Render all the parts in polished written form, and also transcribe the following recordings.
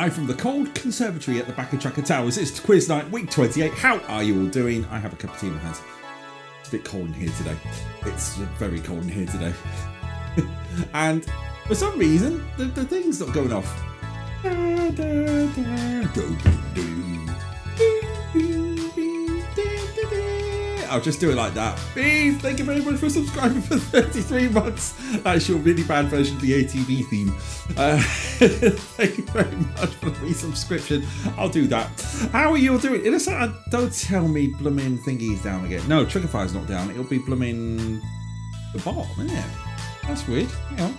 live from the cold conservatory at the back of Tracker Towers. It's quiz night, week 28. How are you all doing? I have a cup of tea in my hands. It's a bit cold in here today. It's very cold in here today. And for some reason, the thing's not going off. I'll just do it like that. Beef, thank you very much for subscribing for 33 months. That's your really bad version of the ATV theme. Thank you very much for the resubscription. I'll do that. How are you all doing? Don't tell me blooming thingy's down again. No, Triggerfire's not down. It'll be blooming the bottom, isn't it? That's weird. Hang on.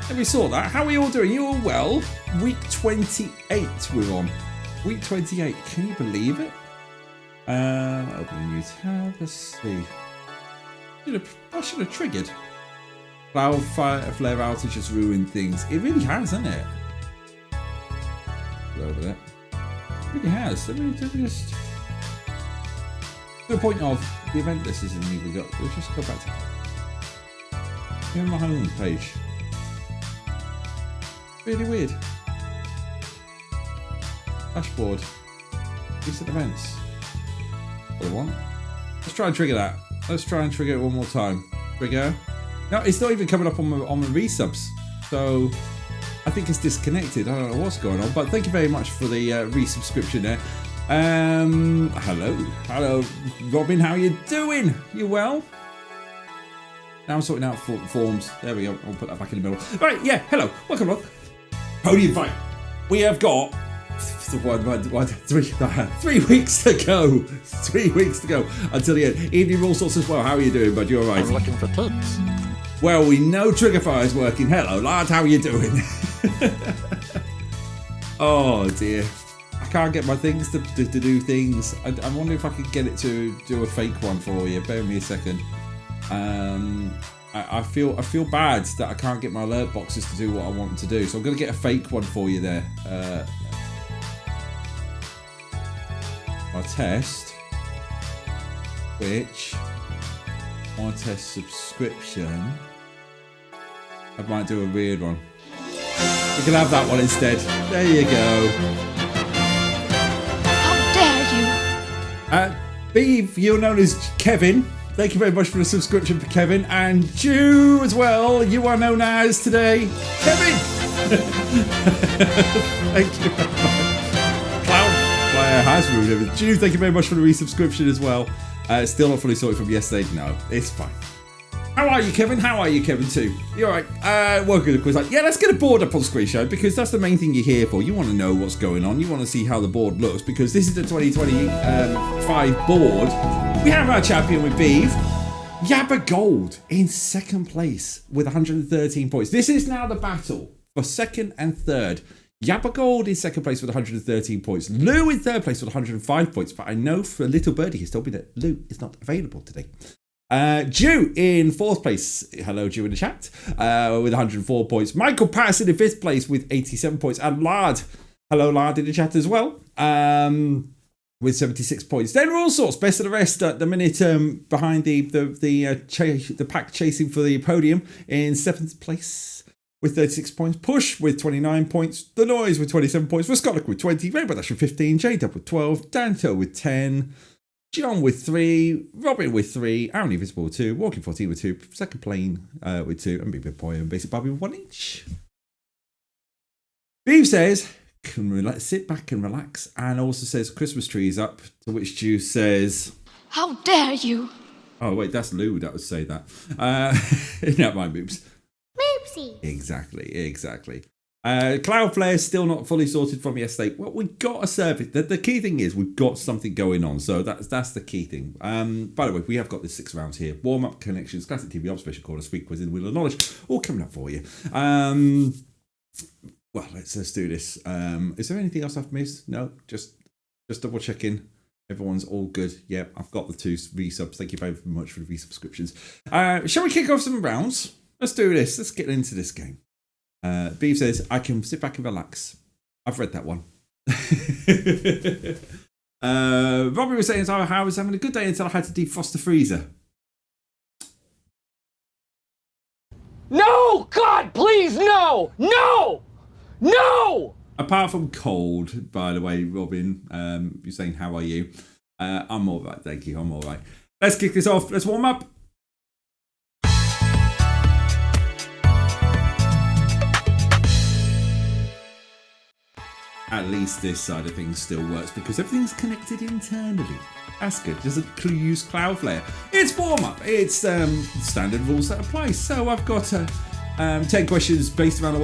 Let me sort that. How are you all doing? You all well? Week 28 we're on. Week 28. Can you believe it? Open a new tab. Let's see. I should have triggered. Cloudflare outage has ruined things. It really has, hasn't it? Go over there. It really has. Let me just. To the point of the event list isn't even got. We'll just go back to. Here's my home page. Really weird. Dashboard. Recent events. What I want. Let's try and trigger that. Let's try and trigger it one more time. Trigger. No, it's not even coming up on my resubs. So I think it's disconnected. I don't know what's going on. But thank you very much for the resubscription there. Hello, Robin. How you doing? You well? Now I'm sorting out forms. There we go. I'll put that back in the middle. Right. Yeah. Hello. Welcome along. Podium fight. We have got. 3 weeks to go. 3 weeks to go until the end. Evening all sorts as well. How are you doing, bud? You all right? I'm looking for tips. Well, we know Triggerfire is working. Hello, lad. How are you doing? Oh dear. I can't get my things to do things. I wonder if I could get it to do a fake one for you. Bear with me a second. I feel bad that I can't get my alert boxes to do what I want them to do. So I'm going to get a fake one for you there. My test, which my test subscription, I might do a weird one. You can have that one instead. There you go. How dare you? Beeve, you're known as Kevin. Thank you very much for the subscription for Kevin. And Jew as well. You are known as today Kevin. Thank you very much. Has ruined everything. Jew, thank you very much for the resubscription as well. Still not fully sorted from yesterday. No, it's fine. How are you, Kevin? How are you, Kevin, too? You alright? Welcome to the quiz. Yeah, let's get a board up on screen show because that's the main thing you're here for. You want to know what's going on. You want to see how the board looks because this is the 2025 board. We have our champion with Beeve. Yabba Gold in second place with 113 points. This is now the battle for second and third. Yabba Gold in second place with 113 points. Lou in third place with 105 points. But I know for a little birdie he's told me that Lou is not available today. Jew in fourth place. Hello, Jew in the chat. With 104 points. Michael Patterson in fifth place with 87 points. And Lard. Hello, Lard in the chat as well. With 76 points. Then all sorts. Best of the rest at the minute behind the pack chasing for the podium in seventh place. With 36 points, Push with 29 points, The Noise with 27 points, Scotland with 20, Rainbow Dash with 15, J-Dub with 12, Danto with 10, John with 3, Robin with 3, Aaron Invisible with 2, Walking 14 with 2, Second Plane with 2, and Big Boy and Basic Barbie with 1 each. Beeve says, sit back and relax, and also says Christmas tree is up, to which Juice says, how dare you? Oh wait, that's Lou that would say that. Not my boobs. Exactly. Cloudflare is still not fully sorted from yesterday. Well, we've got a service. The key thing is we've got something going on. So that's the key thing. By the way, we have got the 6 rounds here. Warm-up, connections, classic TV observation corner, speak quiz in the wheel of knowledge. All coming up for you. Well, let's do this. Is there anything else I've missed? No, just double checking. Everyone's all good. Yeah, I've got the 2 resubs. Thank you very much for the resubscriptions. Shall we kick off some rounds? Let's do this. Let's get into this game. Beeve says, I can sit back and relax. I've read that one. Robbie was saying, I was having a good day until I had to defrost the freezer. No! God, please, no! No! No! Apart from cold, by the way, Robin, you're saying, how are you? I'm all right, thank you, I'm all right. Let's kick this off, let's warm up. At least this side of things still works because everything's connected internally. That's good. Doesn't use Cloudflare. It's warm up. It's standard rules that apply. So I've got 10 questions based around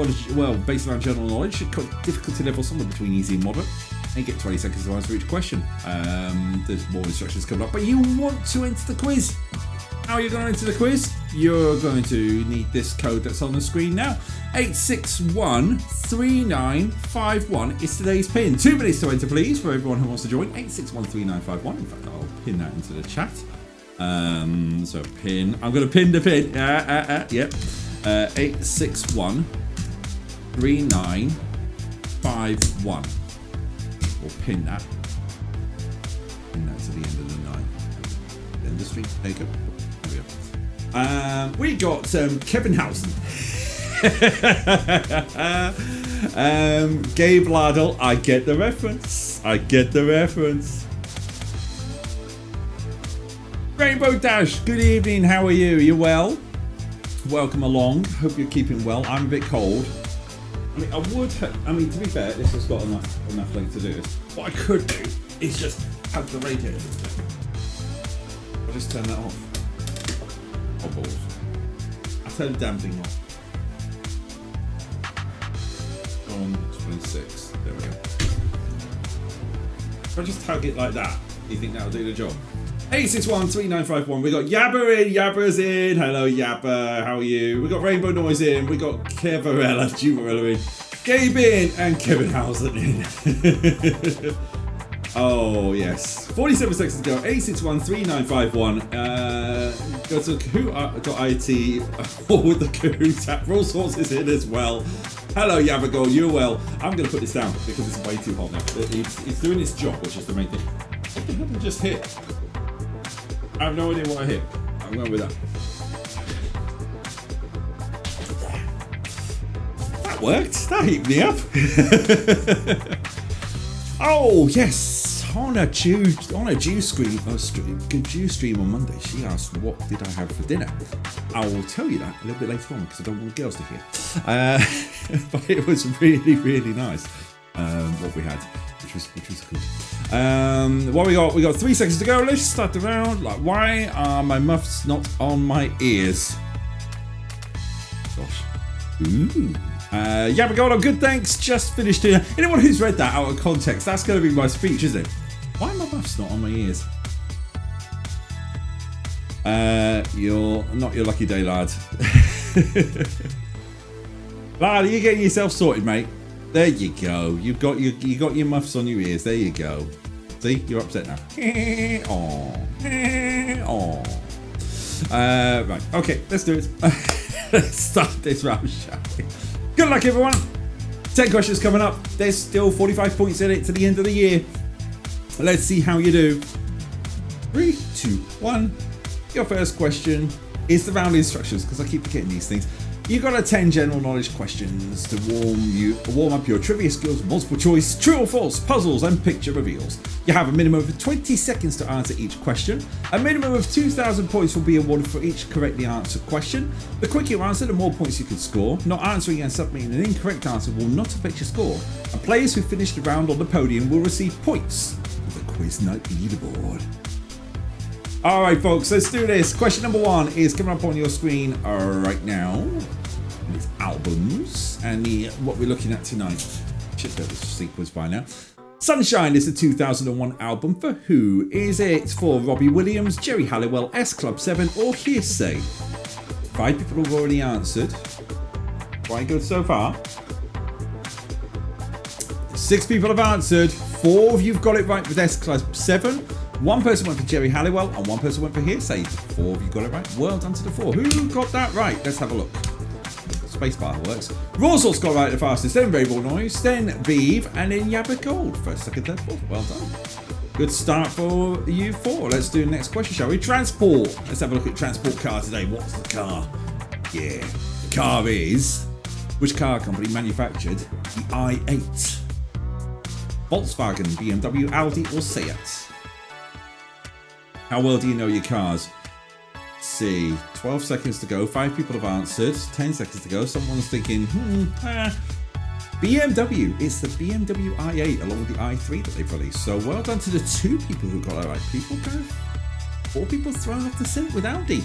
based around general knowledge. Difficulty level somewhere between easy and moderate. And you get 20 seconds to answer each question. There's more instructions coming up, but you want to enter the quiz. How are you going to enter the quiz? You're going to need this code that's on the screen now. 8613951 is today's pin. 2 minutes to enter, please, for everyone who wants to join. 8613951. In fact, I'll pin that into the chat. So pin. I'm going to pin the pin. Yep. 8613951. We'll pin that. Pin that to the end of the 9. End the stream. There you go. We got Kevin Housen. Gabe Lardle. I get the reference. Rainbow Dash. Good evening. How are you? You well? Welcome along. Hope you're keeping well. I'm a bit cold. I mean, to be fair, this has got enough length to do this. What I could do is just have the radiator. I'll just turn that off. Oh, balls. I'll turn the damn thing off. On 26. There we go. If I just tug it like that, do you think that'll do the job? 8613951. We got Yabba in. Yabba's in. Hello, Yabba. How are you? We got Rainbow Noise in. We got Kevarella, Juvarella in. Gabe in. And Kevin Housen in. Oh, yes. 47 seconds to go. 8613951. Go to Kahoot.it with the Kahoot app. All sources in as well. Hello, Yabago. You're well. I'm going to put this down because it's way too hot now. It's doing its job, which is the main thing. What the hell did I just hit? I have no idea what I hit. I'm going with that. That worked. That heated me up. Oh, yes. On a Jew stream on Monday, she asked, what did I have for dinner? I will tell you that a little bit later on because I don't want the girls to hear. But it was really, really nice what we had, which was good. What we got? We got 3 seconds to go. Let's start the round. Like, why are my muffs not on my ears? Gosh. Ooh. Yeah, we got on. Good, thanks. Just finished dinner. Anyone who's read that out of context, that's going to be my speech, isn't it? Why are my muffs not on my ears? You're not your lucky day, lad. Lad, are you getting yourself sorted, mate? There you go. You got your muffs on your ears. There you go. See, you're upset now. Oh. Right. Okay, let's do it. Let's start this round, shall we? Good luck, everyone. 10 questions coming up. There's still 45 points in it to the end of the year. Let's see how you do. 3, 2, 1. Your first question is the round instructions, because I keep forgetting these things. You've got 10 general knowledge questions to warm up your trivia skills, multiple choice, true or false, puzzles and picture reveals. You have a minimum of 20 seconds to answer each question. A minimum of 2,000 points will be awarded for each correctly answered question. The quicker you answer, the more points you can score. Not answering and submitting an incorrect answer will not affect your score. And players who finish the round on the podium will receive points for the Quiz Night leaderboard. All right, folks, let's do this. Question number 1 is coming up on your screen right now. It's albums, and what we're looking at tonight. Should have this sequence by now. Sunshine is the 2001 album for who? Is it for Robbie Williams, Jerry Halliwell, S Club 7, or Hearsay? 5 people have already answered. Quite good so far. 6 people have answered. 4 of you've got it right with S Club 7. 1 person went for Jerry Halliwell, and 1 person went for Hearsay. 4 of you got it right. Well done to the 4. Who got that right? Let's have a look. Spacebar works. Rawsalt's got right the fastest, then Rainbow Noise, then Beeve, and then Yabba Gold. First, second, third, fourth. Well done. Good start for you 4. Let's do the next question, shall we? Transport. Let's have a look at transport car today. What's the car? Yeah. The car is... Which car company manufactured the i8? Volkswagen, BMW, Audi, or Seat? How well do you know your cars? Let's see, 12 seconds to go. 5 people have answered. 10 seconds to go. Someone's thinking, BMW. It's the BMW i8 along with the i3 that they've released. So well done to the 2 people who got that right. 4 people thrown off the scent with Audi.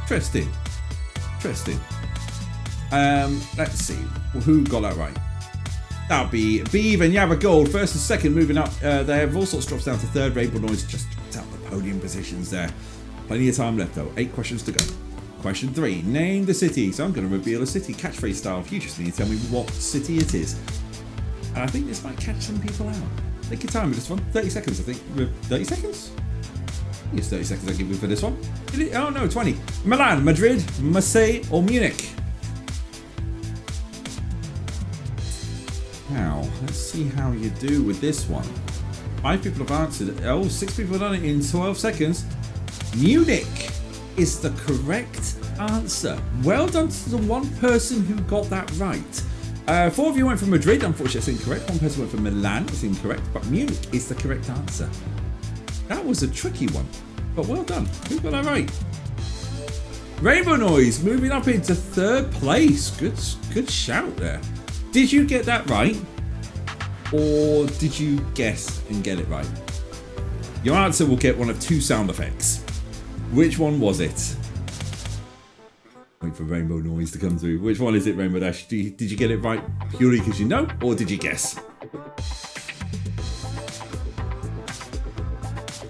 Interesting. Let's see who got that right. That'll be Beav and Yava Gold, first and second, moving up there. All-Sorts drops down to third. Rainbow Noise just dropped out the podium positions there. Plenty of time left though. 8 questions to go. Question 3. Name the city. So I'm going to reveal a city catchphrase style. You just need to tell me what city it is. And I think this might catch some people out. Take your time with this one. 30 seconds, I think. 30 seconds? Yes, 30 seconds I'll give you for this one. Oh no, 20. Milan, Madrid, Marseille, or Munich? Now, let's see how you do with this one. 5 people have answered. 6 people have done it in 12 seconds. Munich is the correct answer. Well done to the 1 person who got that right. 4 of you went for Madrid. Unfortunately, that's incorrect. 1 person went for Milan. That's incorrect. But Munich is the correct answer. That was a tricky one, but well done. Who got that right? Rainbow Noise moving up into 3rd place. Good shout there. Did you get that right? Or did you guess and get it right? Your answer will get one of 2 sound effects. Which one was it? Wait for Rainbow Noise to come through. Which one is it, Rainbow Dash? Did you get it right purely because you know? Or did you guess?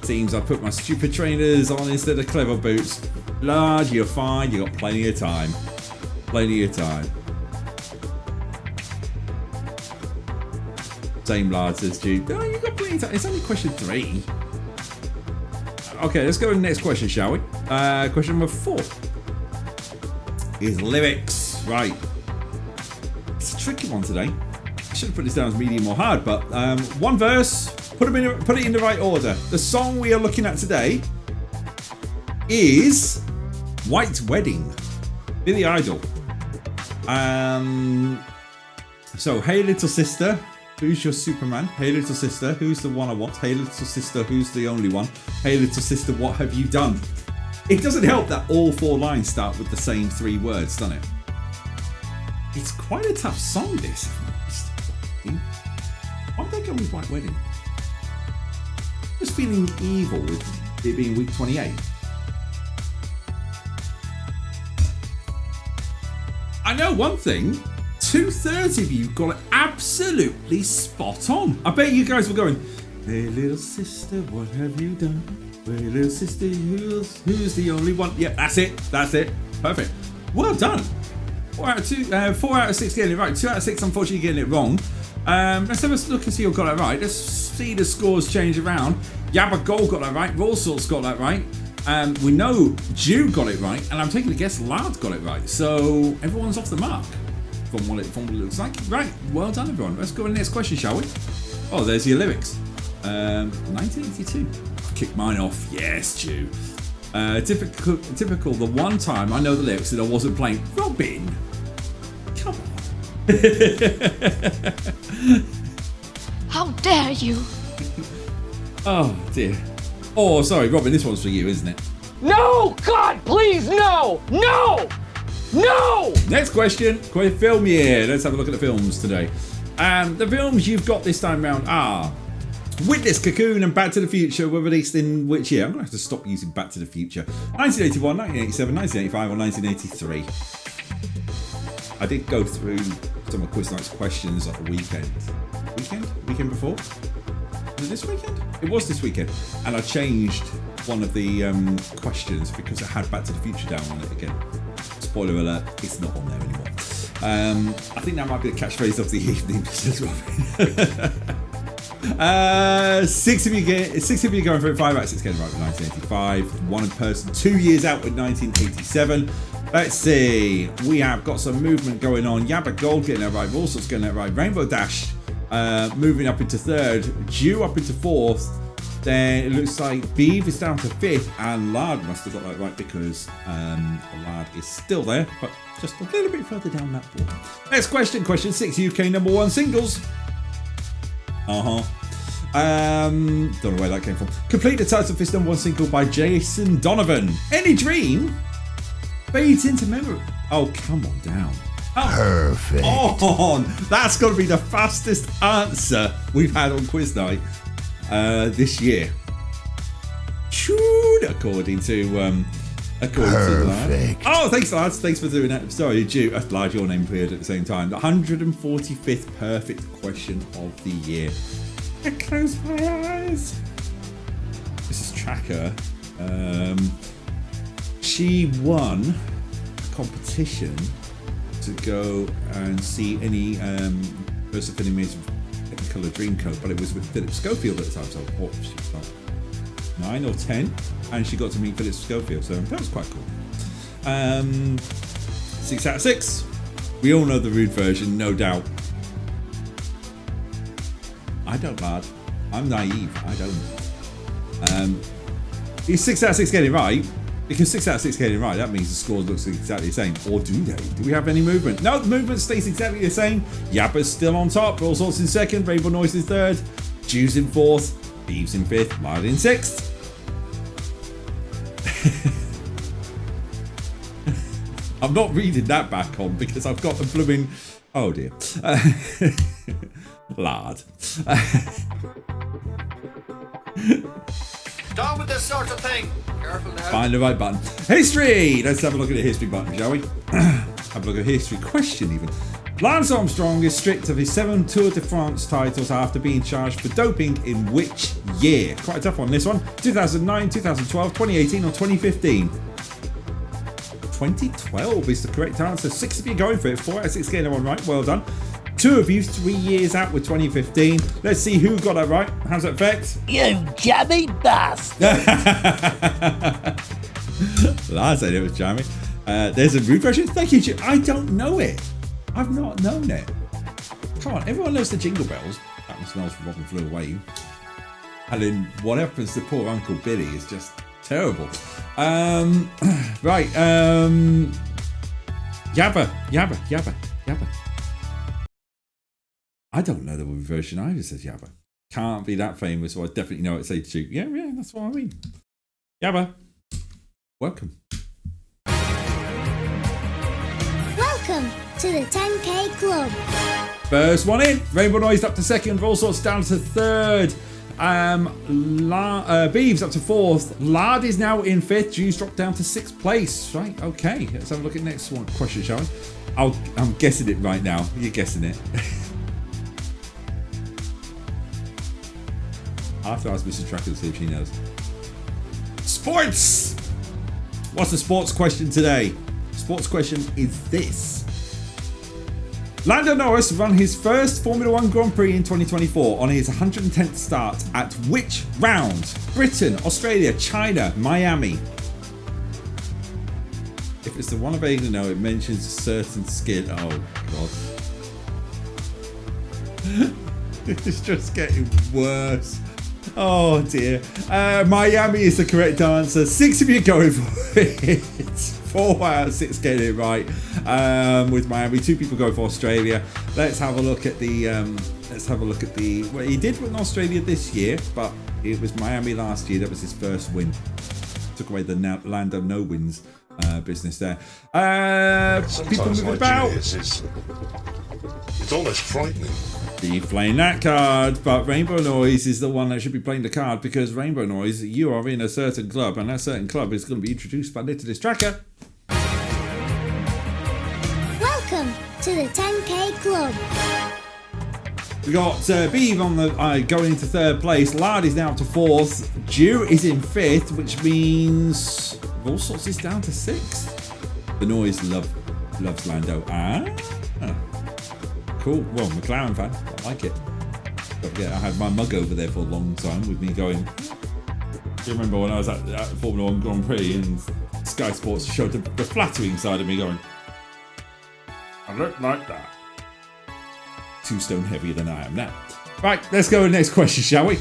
Seems I put my stupid trainers on instead of clever boots. Lad, you're fine. You got plenty of time. Plenty of time. Same lad, says Jude. Oh, you got plenty of time. It's only question 3. Okay, let's go to the next question, shall we? Question number 4 is lyrics. Right. It's a tricky one today. I should have put this down as medium or hard, but 1 verse. Put it in the right order. The song we are looking at today is White Wedding, Billy Idol. So, hey little sister, who's your Superman? Hey little sister, who's the one I want? Hey little sister, who's the only one? Hey little sister, what have you done? It doesn't help that all 4 lines start with the same 3 words, doesn't it? It's quite a tough song, this. Why don't they go with White Wedding? Just feeling evil with it being week 28. I know one thing. 2/3 of you got it absolutely spot on. I bet you guys were going, hey little sister, what have you done? Hey little sister, who's the only one? Yeah, that's it. Perfect. Well done. 4 out of 6 getting it right. 2 out of 6 unfortunately getting it wrong. Let's have a look and see who got it right. Let's see the scores change around. Yabba Gold got that right. Rawsorts got that right. We know Jew got it right, and I'm taking a guess Lard got it right. So everyone's off the mark from what it looks like. Right, well done everyone. Let's go to the next question, shall we? Oh, there's your lyrics. 1982. Kick mine off. Yes, Jew. Typical. The one time I know the lyrics and I wasn't playing. Robin, come on. How dare you? Oh dear. Oh, sorry, Robin. This one's for you, isn't it? No! God, please, no! No! No! Next question. Quick film year. Let's have a look at the films today. The films you've got this time round are Witness, Cocoon, and Back to the Future were released in which year? I'm going to have to stop using Back to the Future. 1981, 1987, 1985, or 1983. I did go through some of Quiz Night's questions at the weekend. Weekend before? Was it this weekend? It was this weekend. And I changed one of the questions because it had Back to the Future down on it again. Spoiler alert, it's not on there anymore. I think that might be the catchphrase of the evening, says Robin. 6 of you going for it. 5 out of 6 getting right with 1985. 1 person 2 years out with 1987. Let's see. We have got some movement going on. Yabba Gold getting that right. Allsorts getting that right. Rainbow Dash moving up into 3rd. Jew up into 4th. Then it looks like Beav is down to 5th. And Lard must have got that right because Lard is still there, but just a little bit further down that board. Next question. Question 6. UK #1 singles. Don't know where that came from. Complete the Titan Fist #1 single by Jason Donovan. Any dream fades into memory. Oh, come on down. Oh, Perfect. on. That's got to be the fastest answer we've had on quiz night this year. According to Perfect. Oh, thanks, lads. Thanks for doing that. Sorry, Lad, your name appeared at the same time. The 145th perfect question of the year. I close my eyes. This is Tracker. She won a competition to go and see any person filling me Technicolor Dreamcoat, but it was with Philip Schofield at the time, so what, she was about 9 or 10, and she got to meet Philip Schofield, so that was quite cool. 6 out of 6. We all know the rude version, no doubt. I don't, lad. I'm naive. I don't. Is 6 out of 6 getting it right? Because 6 out of 6 getting it right, that means the score looks exactly the same. Or do they? Do we have any movement? No, the movement stays exactly the same. Yappa's still on top. All Sorts in second. Rainbow Noise in third. Jew's in fourth. Beeves in fifth. Lard in sixth. I'm not reading that back on because I've got the blooming... Oh dear. Lard. Down with this sort of thing. Careful now. Find the right button. History! Let's have a look at the history button, shall we? Have a look at the history question even. Lance Armstrong is stripped of his 7 Tour de France titles after being charged for doping in which year? Quite a tough one, this one. 2009, 2012, 2018 or 2015? 2012 is the correct answer. 6 of you going for it. 4 out of 6 getting that one right. Well done. 2 of you 3 years out with 2015. Let's see who got that right. How's that effect? You jammy bastard. Last I knew it was jammy. There's a rude version. Thank you, I don't know it. I've not known it. Come on, everyone knows the Jingle Bells. That one smells from Robin Flew Away. And then what happens to poor Uncle Billy is just terrible. Right. Yabba. I don't know the version either, says Yabba. Can't be that famous, so I definitely know it's H2. Yeah, that's what I mean. Yabba, welcome. Welcome to the 10K Club. First one in. Rainbow Noise up to second. All Sorts down to third. Beeves up to fourth. Lard is now in fifth. Jew's dropped down to sixth place. Right, okay. Let's have a look at the next one. Question, shall we? I'm guessing it right now. You're guessing it. I'll have to ask Mr. Tracker to see if she knows. Sports! What's the sports question today? Sports question is this. Lando Norris ran his first Formula 1 Grand Prix in 2024 on his 110th start at which round? Britain, Australia, China, Miami. If it's the one of to know, it mentions a certain skill. Oh, God. It's just getting worse. Oh dear. Miami is the correct answer. 6 of you going for it. 4 out of 6 getting it right. With Miami, 2 people go for Australia. Let's have a look at the. Well, he did win Australia this year, but it was Miami last year. That was his first win. Took away the land of no wins business there. People moving about. It's almost frightening. Be playing that card, but Rainbow Noise is the one that should be playing the card because Rainbow Noise, you are in a certain club, and that certain club is going to be introduced by this Tracker. Welcome to the 10K Club. We got Beeve on the going into third place. Lard is now up to fourth. Jew is in fifth, which means All Sorts is down to sixth. The Noise loves Lando. Cool. Well, McLaren fan. I like it. Don't forget, I had my mug over there for a long time with me going. Do you remember when I was at Formula 1 Grand Prix and Sky Sports showed the flattering side of me going, I look like that. 2 stone heavier than I am now. Right, let's go to the next question, shall we?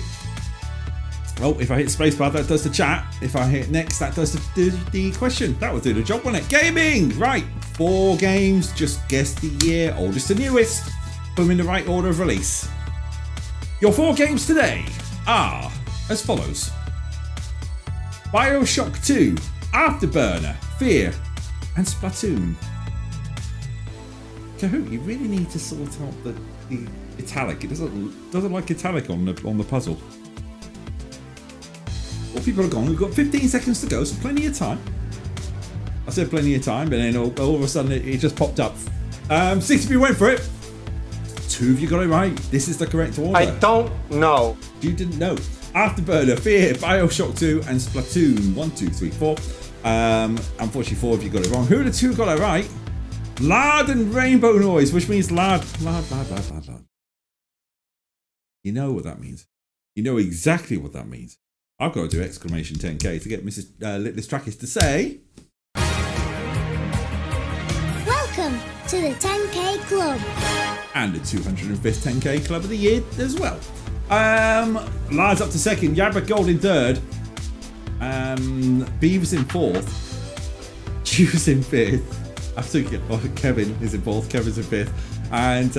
Oh, if I hit spacebar, that does the chat. If I hit next, that does the question. That will do the job, won't it? Gaming! Right, 4 games. Just guess the year, oldest to newest. Put them in the right order of release. Your 4 games today are as follows. BioShock 2, Afterburner, Fear, and Splatoon. Kahoot, you really need to sort out the italic. It doesn't like italic on the puzzle. Well, people are gone. We've got 15 seconds to go, so plenty of time. I said plenty of time, but then all of a sudden it just popped up. 6 of you went for it. 2 of you got it right. This is the correct order. I don't know. You didn't know. Afterburner, Fear, BioShock 2, and Splatoon. 1, 2, 3, 4. Unfortunately, 4 of you got it wrong. Who are the 2 got it right? Lard and Rainbow Noise, which means lard. You know what that means. You know exactly what that means. I've got to do exclamation 10k to get Mrs. Litless Trackers to say. Welcome to the 10K Club. And the 205th 10k Club of the Year as well. Lard's up to second. Yabba Gold in third. Beaver's in fourth. Jew's in fifth. I think Kevin is in fourth. Kevin's in fifth. And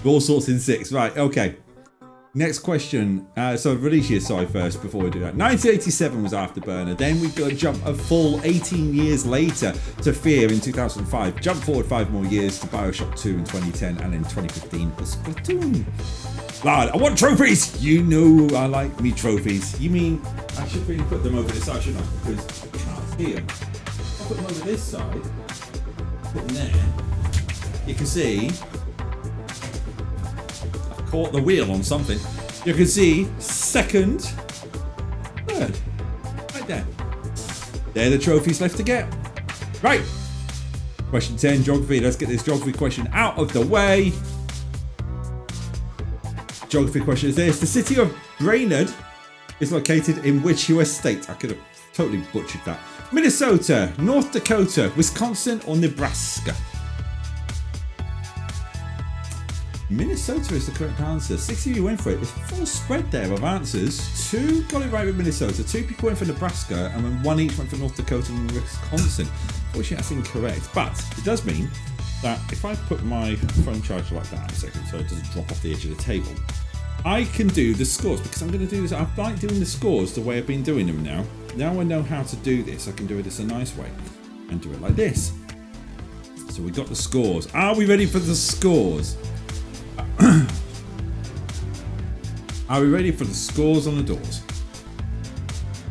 all sorts in sixth. Right, okay. Next question. So release year, sorry, first before we do that. 1987 was Afterburner. Then we got a jump a full 18 years later to Fear in 2005. Jump forward 5 more years to BioShock 2 in 2010, and in 2015 for Splatoon. Lad, I want trophies. You know I like me trophies. You mean I should really put them over this side, shouldn't I? Because I can't see them. I'll put them over this side. Put them there. You can see. Caught the wheel on something. You can see second, third, right there. They're the trophies left to get. Right. Question 10, geography. Let's get this geography question out of the way. Geography question is this. The city of Brainerd is located in which US state? I could have totally butchered that. Minnesota, North Dakota, Wisconsin, or Nebraska? Minnesota is the correct answer. 6 of you went for it. It's full spread there of answers. 2 got it right with Minnesota. 2 people went for Nebraska, and then 1 each went for North Dakota and Wisconsin. Unfortunately, that's incorrect. But it does mean that if I put my phone charger like that in a second, so it doesn't drop off the edge of the table, I can do the scores, because I'm going to do this. I like doing the scores the way I've been doing them now. Now I know how to do this. I can do it a nice way and do it like this. So we got the scores. Are we ready for the scores? Are we ready for the scores on the doors?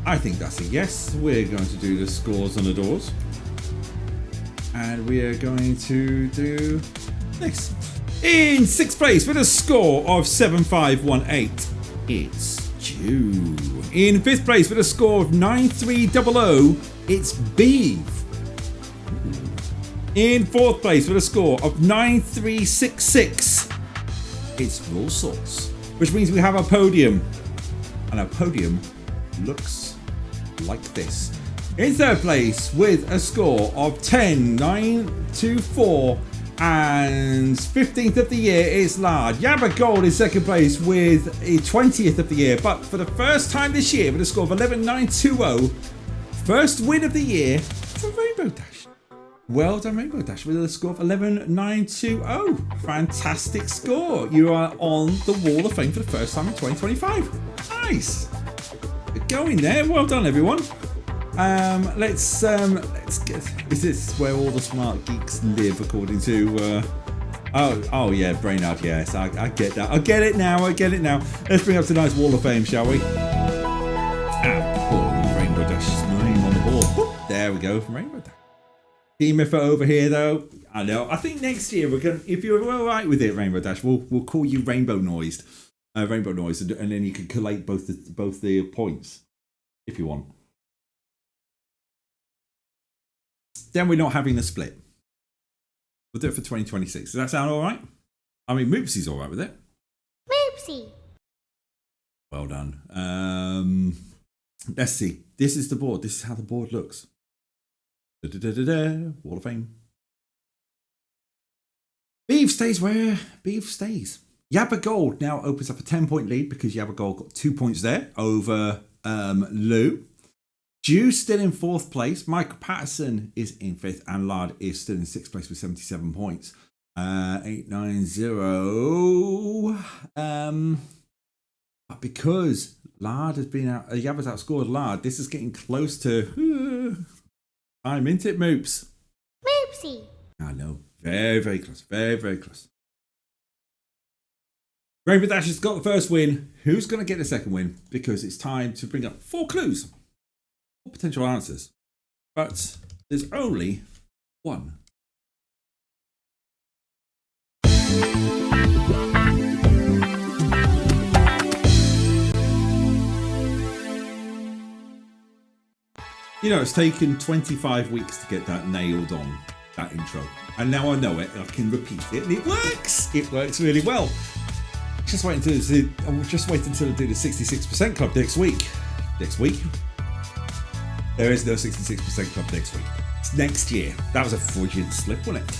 I think that's a yes. We're going to do the scores on the doors. And we are going to do this. In 6th place with a score of 7518, it's Jew. In 5th place with a score of 9300, it's Beeve. In 4th place with a score of 9366, it's Raw Sauce. Which means we have a podium. And our podium looks like this. In 3rd place with a score of 10924 and 15th of the year is Lard. Yabba Gold in 2nd place with a 20th of the year, but for the first time this year with a score of 11920, first win of the year for Rainbow Dash. Well done, Rainbow Dash, with a score of 11920. Fantastic score. You are on the Wall of Fame for the first time in 2025. Nice. Good going there. Well done, everyone. Let's get. Is this where all the smart geeks live, according to? Oh yeah, Brainerd. Yes, I get that. I get it now. Let's bring up tonight's Wall of Fame, shall we? Rainbow Dash's name on the board. Whoop, there we go from Rainbow Dash. Team effort over here, though. I know. I think next year we're gonna. If you're all right with it, Rainbow Dash, we'll call you Rainbow Noised, and then you can collate both the points if you want. Then we're not having a split. We'll do it for 2026. Does that sound all right? I mean, Moopsy's all right with it. Moopsy. Well done. Let's see. This is the board. This is how the board looks. Wall of Fame. Beef stays where Beef stays. Yabba Gold now opens up a 10-point lead because Yabba Gold got 2 points there over Lou. Jew still in 4th place. Michael Patterson is in 5th, and Lard is still in 6th place with 77 points. 890. Because Lard has been out, Yabba's outscored Lard. This is getting close to time, isn't it, Moops? Moopsy. I know. Very, very close. Very, very close. Rainbow Dash has got the first win. Who's going to get the second win? Because it's time to bring up 4 clues. 4 potential answers. But there's only one. You know, it's taken 25 weeks to get that nailed on, that intro. And now I know it, I can repeat it, and it works! It works really well. Just wait until I do the 66% club next week. Next week? There is no 66% club next week. It's next year. That was a Freudian slip, wasn't it?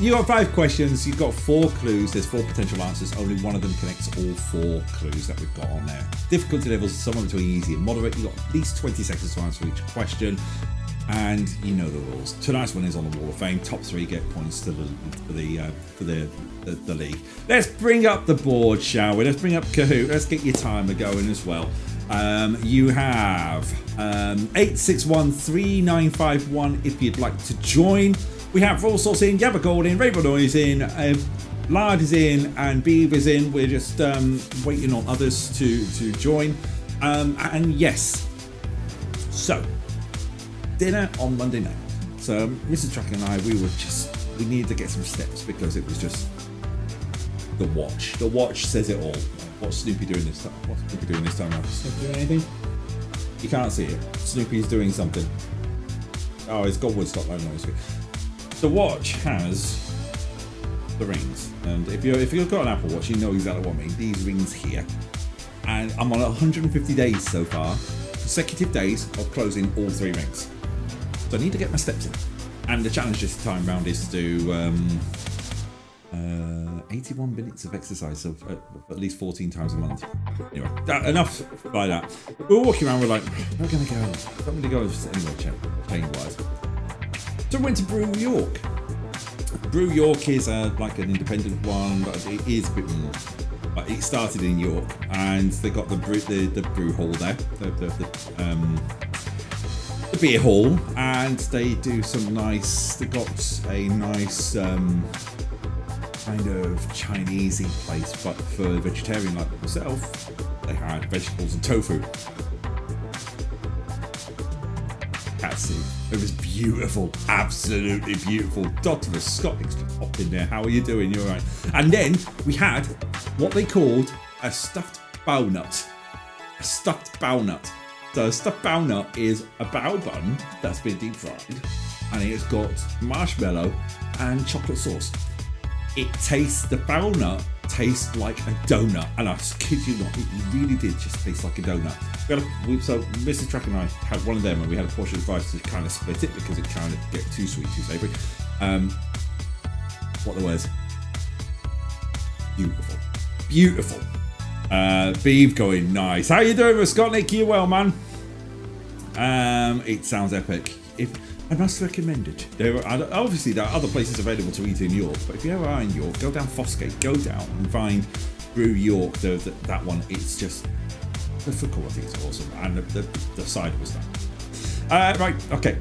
You got 5 questions, you've got 4 clues, there's 4 potential answers, only one of them connects all 4 clues that we've got on there. Difficulty levels are somewhere between easy and moderate. You've got at least 20 seconds to answer each question, and you know the rules. Tonight's one is on the Wall of Fame. Top 3 get points to the league. Let's bring up the board, shall we? Let's bring up Kahoot. Let's get your timer going as well. You have 8613951 if you'd like to join. We have Raw Sauce in, Yabba Gold in, Rainbow Noise in, Lard is in, and Beav is in. We're just waiting on others to join. And yes, so dinner on Monday night. So Mrs. Trucker and I, we needed to get some steps because it was just the watch. The watch says it all. What's Snoopy doing this time? What's Snoopy doing this time? Snoopy doing anything? You can't see it. Snoopy's doing something. Oh, it's got Woodstock logo on it. The watch has the rings, and if you've got an Apple Watch, you know exactly what I mean. These rings here, and I'm on 150 days so far, consecutive days of closing all 3 rings. So I need to get my steps in, and the challenge this time round is to do 81 minutes of exercise, so at least 14 times a month. Anyway, enough by that. We're walking around, we're like, we're going to go, I'm going to go anywhere chain-wise. So we went to Brew York. Brew York is like an independent one, but it is a bit more. But it started in York, and they got the brew hall there, the beer hall, and they do some nice. They got a nice kind of Chinesey place, but for a vegetarian like myself, they had vegetables and tofu. Katsu. It was beautiful, absolutely beautiful. Dr. Scott popped in there. How are you doing? You're right. And then we had what they called a stuffed bao nut. A stuffed bao nut. So a stuffed bao nut is a bao bun that's been deep fried, and it's got marshmallow and chocolate sauce. The bao nut tastes like a donut, and I kid you not, it really did just taste like a donut. So Mrs. Track and I had one of them, and we had a portion of rice to kind of split it because it kind of get too sweet, too savoury. What the words? Beautiful, beautiful. Beav going nice. How you doing, Scott? Nick, you well, man? It sounds epic. I must recommend it. There are other places available to eat in York, but if you ever are in York, go down Fossgate, go down and find Brew York. That one, it's just the food quality is awesome, and the cider was done. Right, okay,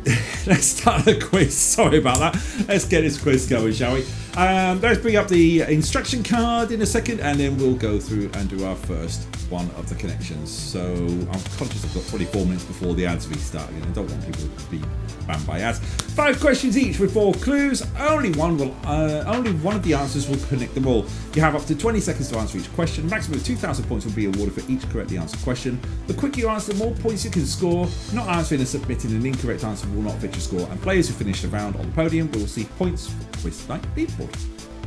let's start the quiz. Sorry about that. Let's get this quiz going, shall we? Let's bring up the instruction card in a second, and then we'll go through and do our first one of the connections. So I'm conscious I've got 24 minutes before the ads restart. I don't want people to be banned by ads. 5 questions each with 4 clues. Only one of the answers will connect them all. You have up to 20 seconds to answer each question. Maximum of 2,000 points will be awarded for each correctly answered question. The quicker you answer, the more points you can score. Not answering and submitting an incorrect answer will not affect your score, and players who finish the round on the podium will receive points for the quiz night leaderboard.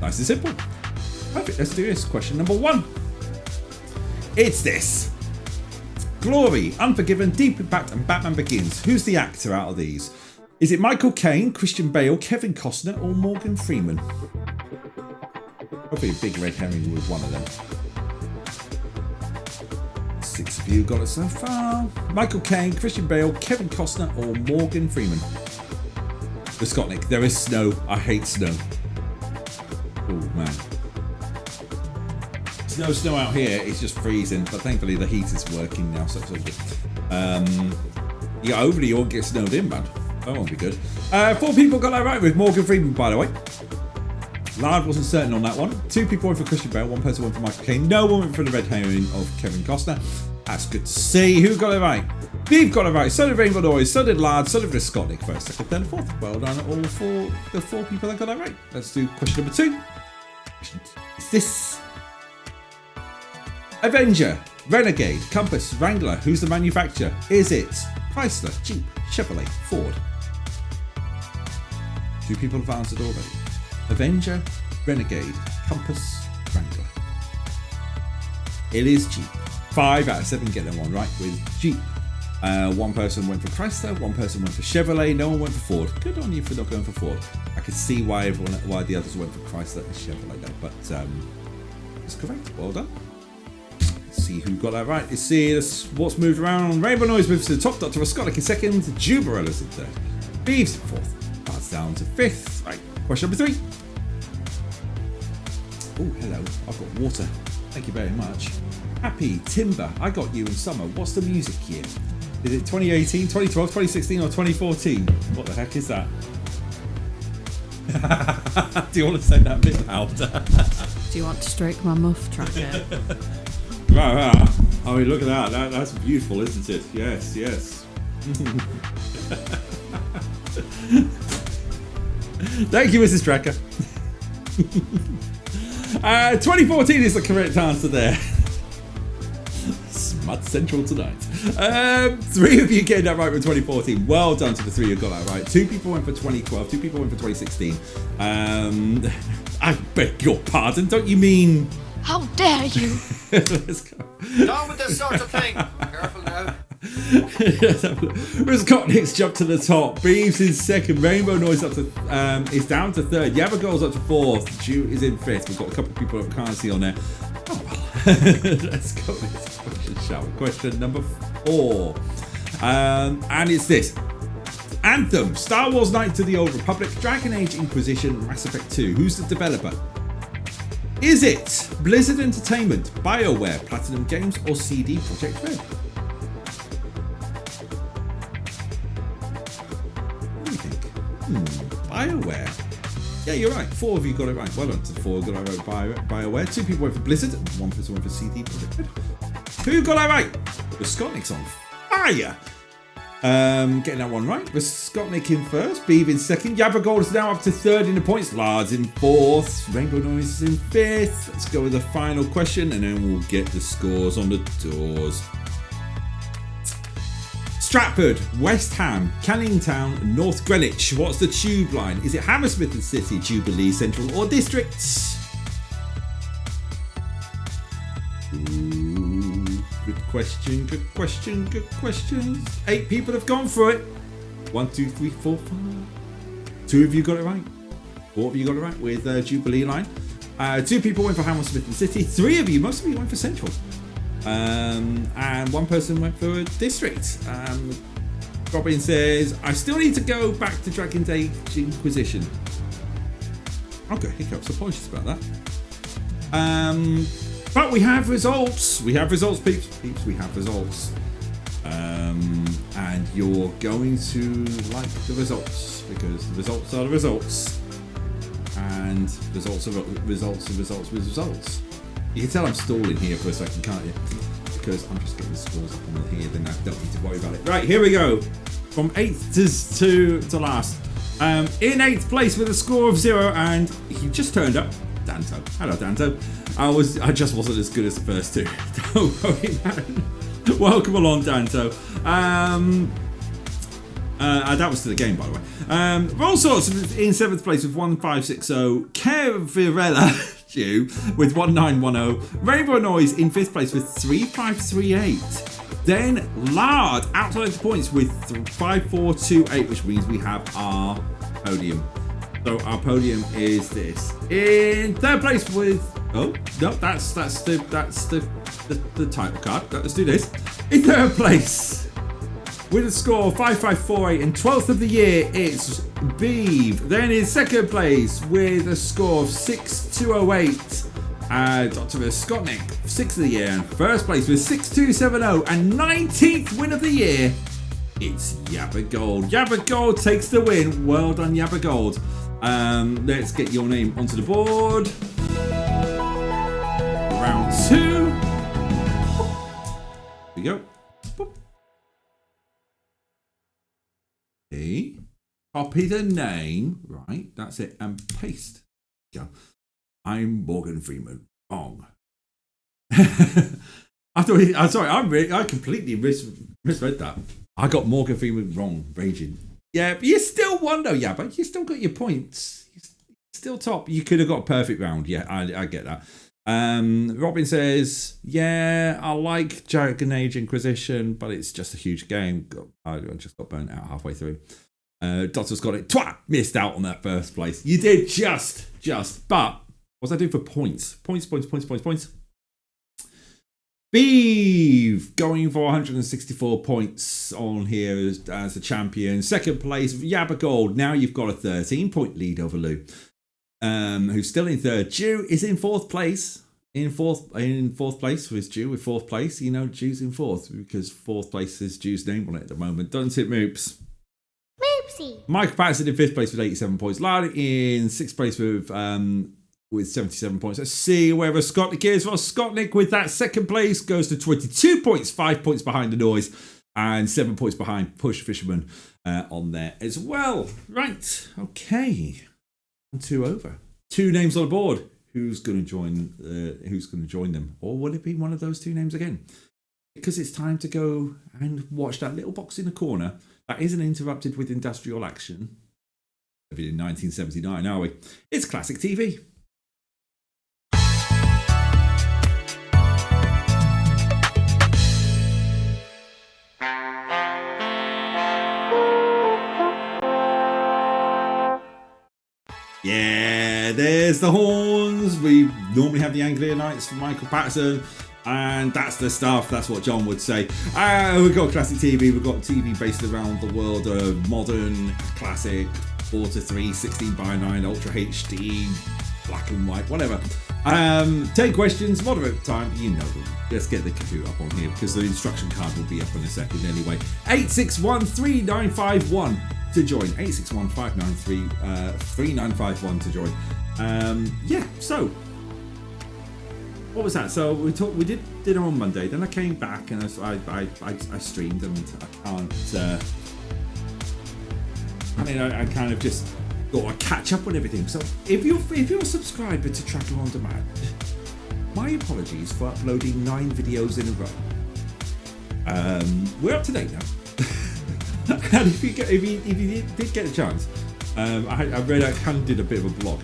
Nice and simple. Perfect, let's do this. Question number 1. It's this. Glory, Unforgiven, Deep Impact, and Batman Begins. Who's the actor out of these? Is it Michael Caine, Christian Bale, Kevin Costner, or Morgan Freeman? Hopefully a big red herring with one of them. 6 of you got it so far. Michael Caine, Christian Bale, Kevin Costner, or Morgan Freeman? The Scottnik, there is snow. I hate snow. man. Snow out here. It's just freezing, but thankfully the heat is working now, so it's all good. Yeah, hopefully you won't get snowed in, man. That won't be good. 4 people got that right with Morgan Freeman, by the way. Lard wasn't certain on that one. 2 people went for Christian Bale. 1 person went for Michael Caine. No one went for the red herring of Kevin Costner. That's good to see. Who got it right? Beef got it right. So did Rainbow Noise. So did Lard. So did Chris Scotnick. First, second, third, fourth. Well done, all the 4 people that got that right. Let's do question number 2. Is this Avenger, Renegade, Compass, Wrangler? Who's the manufacturer? Is it Chrysler, Jeep, Chevrolet, Ford? 2 people have answered already. Avenger, Renegade, Compass, Wrangler. It is Jeep. 5 out of 7 get that one right with Jeep. 1 person went for Chrysler, 1 person went for Chevrolet, no one went for Ford. Good on you for not going for Ford. I could see why the others went for Chrysler and Chevrolet though, but it's correct. Well done. Let's see who got that right. Let's see what's moved around. Rainbow Noise moves to the top, Dr. Scottick in second, Jubarella's in third, Beeves in fourth, that's down to 5th. Right, question number 3. Oh, hello, I've got water. Thank you very much. Happy Timber, I got you in summer. What's the music year? Is it 2018, 2012, 2016, or 2014? What the heck is that? Do you want to say that a bit louder? Do you want to stroke my muff tracker? Right. I mean, look at that. That's beautiful, isn't it? Yes. Thank you, Mrs. Tracker. 2014 is the correct answer there. Smut Central tonight. 3 of you getting that right with 2014. Well done to the 3 who got that right. 2 people went for 2012. 2 people went for 2016. I beg your pardon. Don't you mean? How dare you? Let's go. Down with this sort of thing. Careful now. Scotnick's jumped to the top. Beeves in second. Rainbow Noise up to is down to 3rd. Yabagol's up to 4th. Jew is in 5th. We've got a couple of people that can't see on there. Oh well. Let's go with this question, shall we? Question number 4. And it's this. Anthem, Star Wars Knights of the Old Republic, Dragon Age Inquisition, Mass Effect 2. Who's the developer? Is it Blizzard Entertainment, BioWare, Platinum Games, or CD Projekt Red? What do you think? BioWare. Yeah, you're right. 4 of you got it right. Well done to the 4 who got it right. BioWare. 2 people went for Blizzard. 1 person went for CD Projekt Red. Who got that right? The Scotnick's on fire. Getting that one right. The Scotnick in 1st. Beeve in 2nd. Yabbergold is now up to 3rd in the points. Lard's in 4th. Rainbow Noise is in 5th. Let's go with the final question and then we'll get the scores on the doors. Stratford, West Ham, Canning Town, North Greenwich. What's the tube line? Is it Hammersmith and City, Jubilee, Central, or Districts? Ooh, good question. 8 people have gone for it. 1, 2, 3, 4, 5. 2 of you got it right. 4 of you got it right with Jubilee line. 2 people went for Hammersmith and City. 3 of you, most of you went for Central. And 1 person went for District. Robin says, I still need to go back to Dragon Age Inquisition. Okay, hiccups. Apologies about that. But we have results. We have results, peeps. We have results. And you're going to like the results because the results are the results. And results are results. You can tell I'm stalling here for a second, can't you? Because I'm just getting the scores up on here, then I don't need to worry about it. Right, here we go. From 8th to last. In 8th place with a score of 0, and he just turned up. Danto. Hello, Danto. I just wasn't as good as the first 2. Don't worry, man. Welcome along, Danto. That was to the game, by the way. Roll Sorts in 7th place with 1560. Kevirella with 1910. Rainbow Noise in 5th place with 3538. Then Lard outside the points with 5428, which means we have our podium. So our podium is this. In 3rd place with that's the title card. Let's do this. In 3rd place with a score of 5548 and 12th of the year, it's Beeve. Then in second place with a score of 6208, Dr. Skotnik, 6th of the year. And first place with 6270 and 19th win of the year, it's Yabba Gold. Yabba Gold takes the win. Well done, Yabba Gold. Let's get your name onto the board. Round 2. Here we go. Boop. Okay. Copy the name. Right, that's it. And paste. Go. I'm Morgan Freeman. Wrong. I completely misread that. I got Morgan Freeman wrong, raging. Yeah, but you still won though, yeah, but you still got your points. You're still top. You could have got a perfect round. Yeah, I get that. Robin says, yeah, I like Dragon Age Inquisition, but it's just a huge game. I just got burnt out halfway through. Dotter's got it. Twat! Missed out on that first place. You did just. But what's I do for points? Points. Beeve going for 164 points on here as the champion. Second place, Yabba Gold. Now you've got a 13-point lead over Lou, who's still in third. Jew is in fourth place. In fourth place with Jew with fourth place. You know, Jew's in fourth because fourth place is Jew's name on it at the moment. Doesn't it, Moops? Moopsie. Michael Patterson in fifth place with 87 points. Larry in sixth place with 77 points. Let's see wherever Skotnik is. Well, Skotnik with that second place goes to 22 points, 5 points behind the noise, and 7 points behind Push Fisherman on there as well. Right, okay. 2 over. 2 names on the board. Who's going to join them? Or will it be one of those 2 names again? Because it's time to go and watch that little box in the corner that isn't interrupted with industrial action. In 1979, are we? It's classic TV. Yeah, there's the horns. We normally have the Anglia Knights from Michael Patterson, and that's the stuff. That's what John would say. We've got classic TV. We've got TV based around the world of modern, classic, 4:3, 16:9, Ultra HD, black and white, whatever. 10 questions, moderate time, you know them. Let's get the Kahoot up on here because the instruction card will be up in a second anyway. 8613951 to join. 861-593-3951 to join. So what was that? So we did dinner on Monday, then I came back and I streamed, and I can't I kind of just got to catch up on everything. So if you're a subscriber to Tracker on Demand, my apologies for uploading 9 videos in a row. We're up to date now. And if you did get a chance, I read I kind of did a bit of a blog,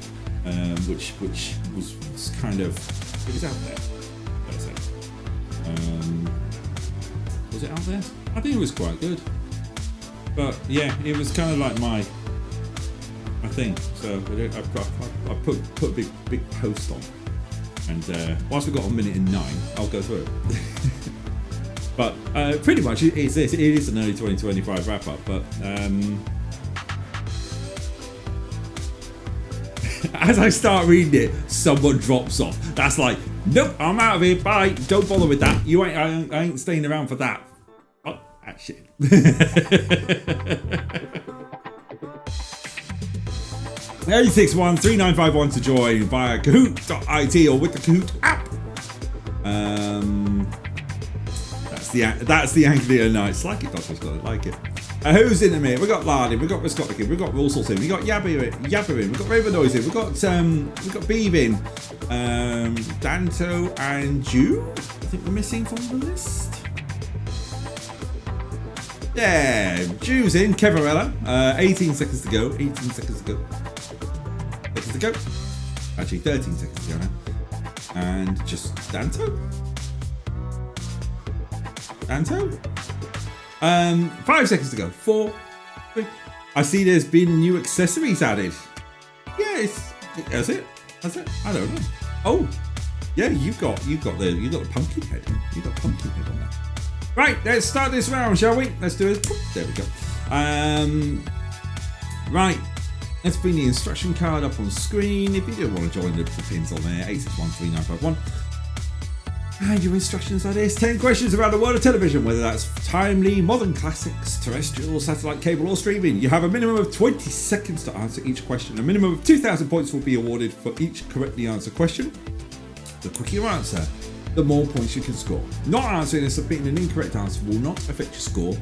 which was kind of, it was out there. Was it out there? I think it was quite good. But yeah, it was kind of like my thing. So I put a big post on, and whilst we've got 1 minute and 9, I'll go through it. But pretty much it's this. It is an early 2025 wrap up. But as I start reading it, someone drops off. That's like, nope, I'm out of here. Bye. Don't bother with that. I ain't staying around for that. Oh, shit. 861-3951 to join via Kahoot.it or with the Kahoot app. That's the Anglia Knights. Like it, Doctor's got it. Like it. Who's in the mirror? We've got Lardy, we've got Viscotic in, we've got Russell in, we've got Yabba in, we've got Raven Noise in, we've got Beeve in, Danto and Jew. I think we're missing from the list. Yeah, Jew's in. Kevarella. 18 seconds to go. 18 seconds to go. Actually, 13 seconds to go now. And just Danto. 5 seconds to go. 4, 3. I see there's been new accessories added. Yeah, that's it. I don't know. Oh, yeah, you got the pumpkin head. You got pumpkin head on that. Right, let's start this round, shall we? Let's do it. There we go. Right, let's bring the instruction card up on screen. If you do want to join the pins on there, 8613951. And your instructions are this: 10 questions around the world of television, whether that's timely, modern classics, terrestrial, satellite, cable, or streaming. You have a minimum of 20 seconds to answer each question. A minimum of 2,000 points will be awarded for each correctly answered question. The quicker you answer, the more points you can score. Not answering and submitting an incorrect answer will not affect your score,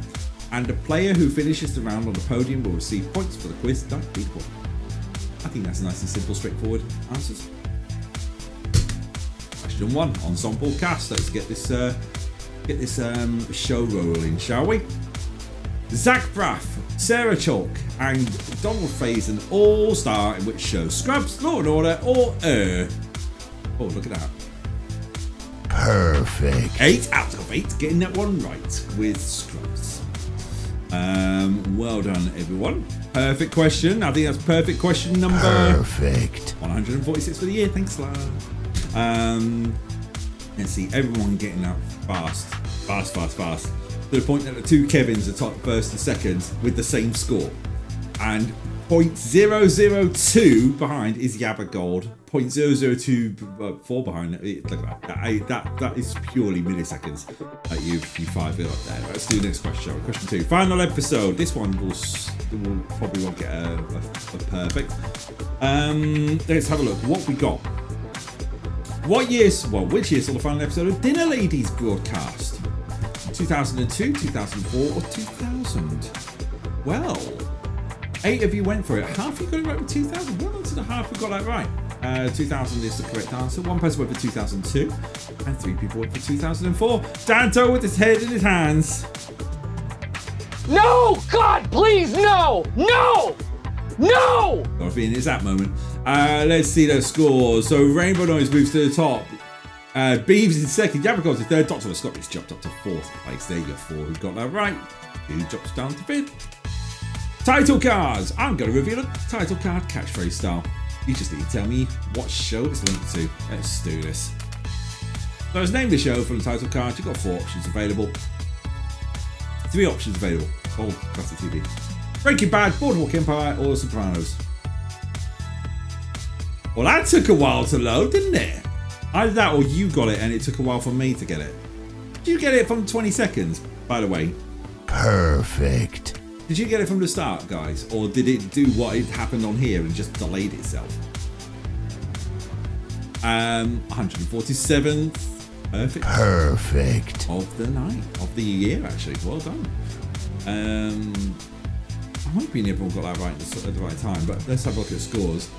and the player who finishes the round on the podium will receive points for the quiz done equal. I think that's nice and simple, straightforward answers. Question 1, ensemble cast. Let's get this show rolling, shall we? Zach Braff, Sarah Chalk, and Donald Faison all star in which show? Scrubs, Law and Order, or Oh, look at that. Perfect. 8 out of 8, getting that one right with Scrubs. Well done, everyone. Perfect question. I think that's perfect question number. Perfect. 146 for the year. Thanks, lad. Let's see, everyone getting up fast. To the point that the two Kevins are top first and second with the same score. And 0.002 behind is Yabba Gold. 0.002 behind. Look at that. That is purely milliseconds that you 5 it up there. Let's do the next question. Question 2. Final episode. This one will probably won't get a perfect. Let's have a look. What we got. Which year saw the final episode of Dinner Ladies broadcast? 2002, 2004, or 2000? Well, 8 of you went for it. Half of you got it right with 2000. Well done to the half who got that right. 2000 is the correct answer. 1 person went for 2002, and 3 people went for 2004. Danto with his head in his hands. No! God, please, no! No! No! Dorothy in his that moment. Let's see those scores. So Rainbow Noise moves to the top. Beeves in second. Yabba in third. Doctor Scotty's jumped up to 4th place. There you go. 4 who got that right. 2 drops down to 5th. Title cards. I'm going to reveal a title card catchphrase style. You just need to tell me what show it's linked to. Let's do this. So let's name the show from the title card. You've got 4 options available. 3 options available. All classic TV. Breaking Bad, Boardwalk Empire, or The Sopranos. Well, that took a while to load, didn't it? Either that or you got it and it took a while for me to get it. Did you get it from 20 seconds, by the way? Perfect. Did you get it from the start, guys? Or did it do what had happened on here and just delayed itself? 147th. Perfect. Of the night. Of the year, actually. Well done. I'm hoping everyone got that right at the right time, but let's have a look at scores.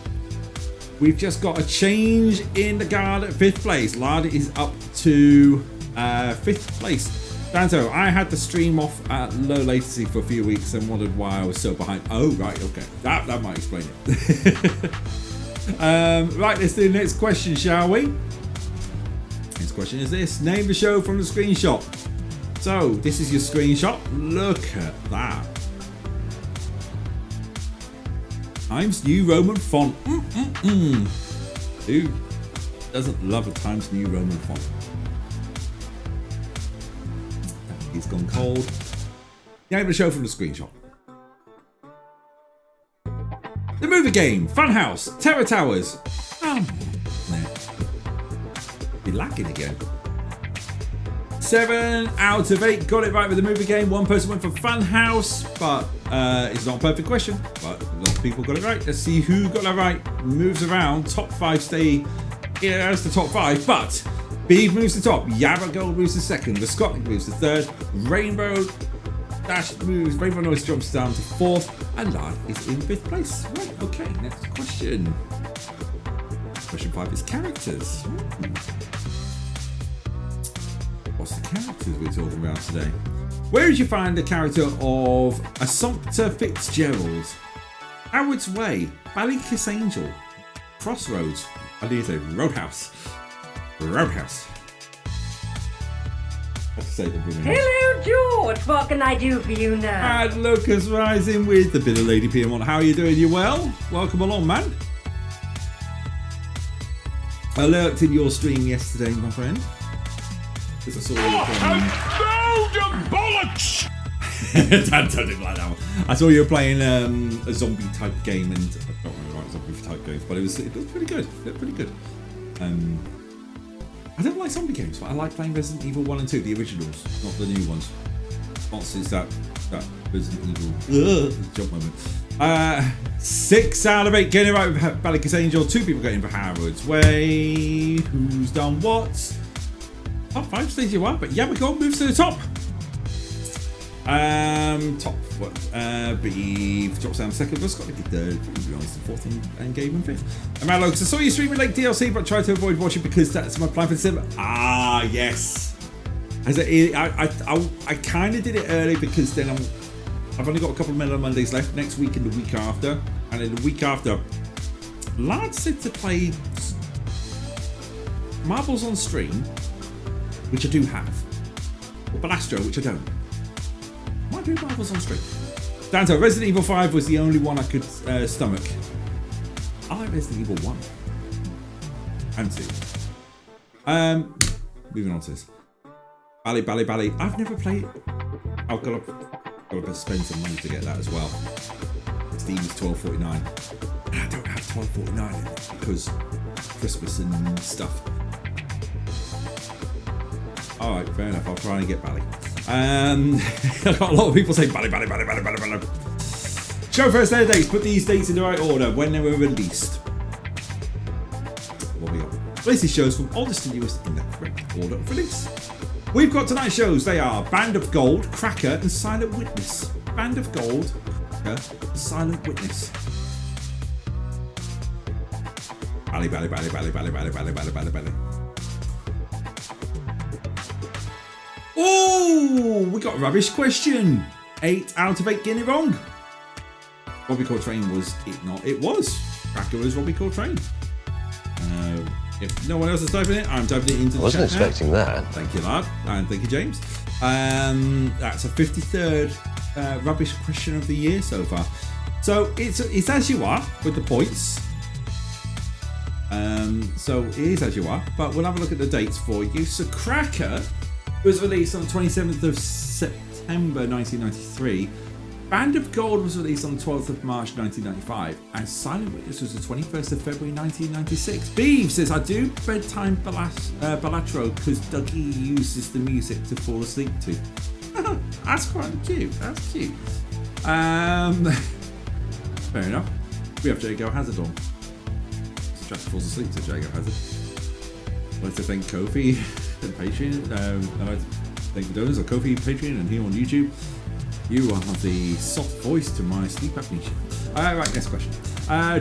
We've just got a change in the guard at 5th place. Lard is up to 5th place. Danto, I had the stream off at low latency for a few weeks and wondered why I was so behind. Oh, right, okay. That might explain it. Right, let's do the next question, shall we? Next question is this. Name the show from the screenshot. So, this is your screenshot. Look at that. Times New Roman font. Who doesn't love a Times New Roman font? He's gone cold. Name the show from the screenshot. The movie game. Funhouse. Terror Towers. Oh, no. Be lacking again. 7 out of 8 got it right with the movie game. 1 person went for Funhouse, but it's not a perfect question. But a lot of people got it right. Let's see who got that right. Moves around. Top 5 stay as the top 5, but Beeve moves to top. Yabba Gold moves to 2nd. The Scotland moves to 3rd. Rainbow Dash moves. Rainbow Noise jumps down to 4th, and Lard is in 5th place. Right. Okay. Next question. Question 5 is characters. What's the characters we're talking about today? Where did you find the character of Assumpta Fitzgerald? Howard's Way, Ballykiss Angel, Crossroads, I need to say Roadhouse. Roadhouse. Let's say the women. Hello, George. What can I do for you now? And Lucas Rising with the Bitter Lady PM1. How are you doing? You well? Welcome along, man. I lurked in your stream yesterday, my friend. Because I saw you were playing... bollocks! Dad didn't like that one. I saw you were playing a zombie type game, and I don't really like zombie type games, but it was pretty good. It looked pretty good. I don't like zombie games, but I like playing Resident Evil 1 and 2, the originals, not the new ones. Not since that Resident Evil jump moment. 6 out of 8 getting it right with Ballycus Angel. 2 people getting for Harrods Way. Who's done what? Top 5 stays you are, but Yamagon moves to the top. Top what? Beef drops down second, but Scott did third, to be honest, fourth and Gabe in fifth. And Matt Locus, I saw you streaming Lake DLC, but tried to avoid watching because that's my plan for the sim. Ah, yes. I kind of did it early because then I've only got a couple of Mellow Mondays left next week and the week after. And then the week after, lads said to play Marbles on stream, which I do have, or Balastro, which I don't. Might do Marbles on stream. Danto, Resident Evil 5 was the only one I could stomach. I like Resident Evil 1 and 2. Moving on to this. Bally. I've never played it. I've got to spend some money to get that as well. Steam is $12.49. And I don't have $12.49 because Christmas and stuff. Alright, fair enough. I'll try and get Bally. I've got a lot of people saying Bally. Show first air dates. Put these dates in the right order when they were released. What we got? Place these shows from oldest to newest in the correct order of release. We've got tonight's shows. They are Band of Gold, Cracker, and Silent Witness. Band of Gold, Cracker, and Silent Witness. Bally. Oh, we got a rubbish question. 8 out of 8 getting it wrong. Robbie Coltrane was it not? It was. Cracker was Robbie Coltrane. If no one else is typing it, I'm typing it into the chat. I wasn't expecting that. Thank you, lad. And thank you, James. That's a 53rd rubbish question of the year so far. So it's as you are with the points. So it is as you are, but we'll have a look at the dates for you. So Cracker was released on the 27th of September 1993. Band of Gold was released on the 12th of March 1995, and Silent Witness was the 21st of February 1996. Beeve says, I do bedtime Balatro because Dougie uses the music to fall asleep to. That's quite cute. That's cute. Fair enough. We have Jago Hazard on. So Jack falls asleep to Jago Hazard. I'd like to thank Kofi and Patreon. I'd like to thank the donors on Kofi, Patreon, and here on YouTube. You are the soft voice to my sleep apnea. Right, next question.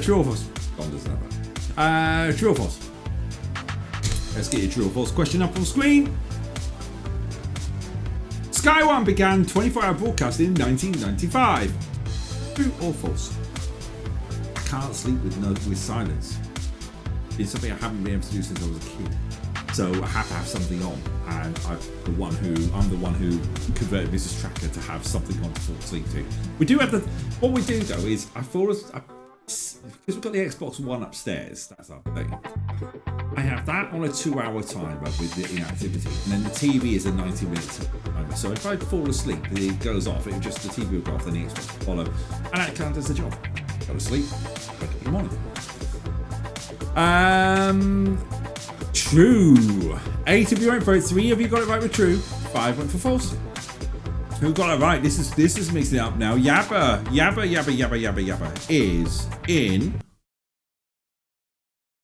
True or false? Don doesn't have that. True or false? Let's get your true or false question up on screen. Sky One began 24-hour broadcasting in 1995. True or false? I can't sleep with silence. It's something I haven't been able to do since I was a kid. So I have to have something on, and I'm the one who converted Mrs. Tracker to have something on to fall asleep to. We do have what we do though is because we've got the Xbox One upstairs. That's our thing. I have that on a 2-hour timer with the inactivity, and then the TV is a 90-minute timer. So if I fall asleep, it goes off. The TV will go off, then the Xbox will follow, and that kind of does the job. Go to sleep, wake up in the morning. True. 8 of you went for it. 3 of you got it right with true. 5 went for false. Who got it right? This is mixing it up now. Yabba is in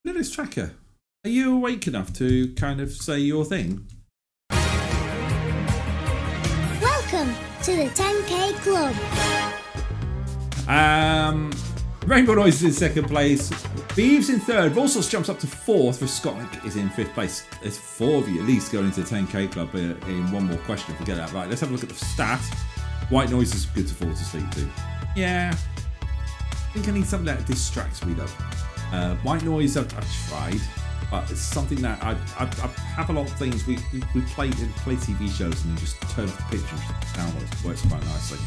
Lily's Tracker. Are you awake enough to kind of say your thing? Welcome to the 10K Club. Rainbow Noise is in second place. Beeves in third. Volsos jumps up to fourth. For Scotland is in fifth place. There's 4 of you at least going into the 10K Club in one more question if we get that right. Let's have a look at the stat. White Noise is good to fall to sleep to. Yeah. I think I need something that distracts me though. White Noise I've tried, but it's something that I have a lot of things. We play TV shows and then just turn off the picture and download. It works quite nicely.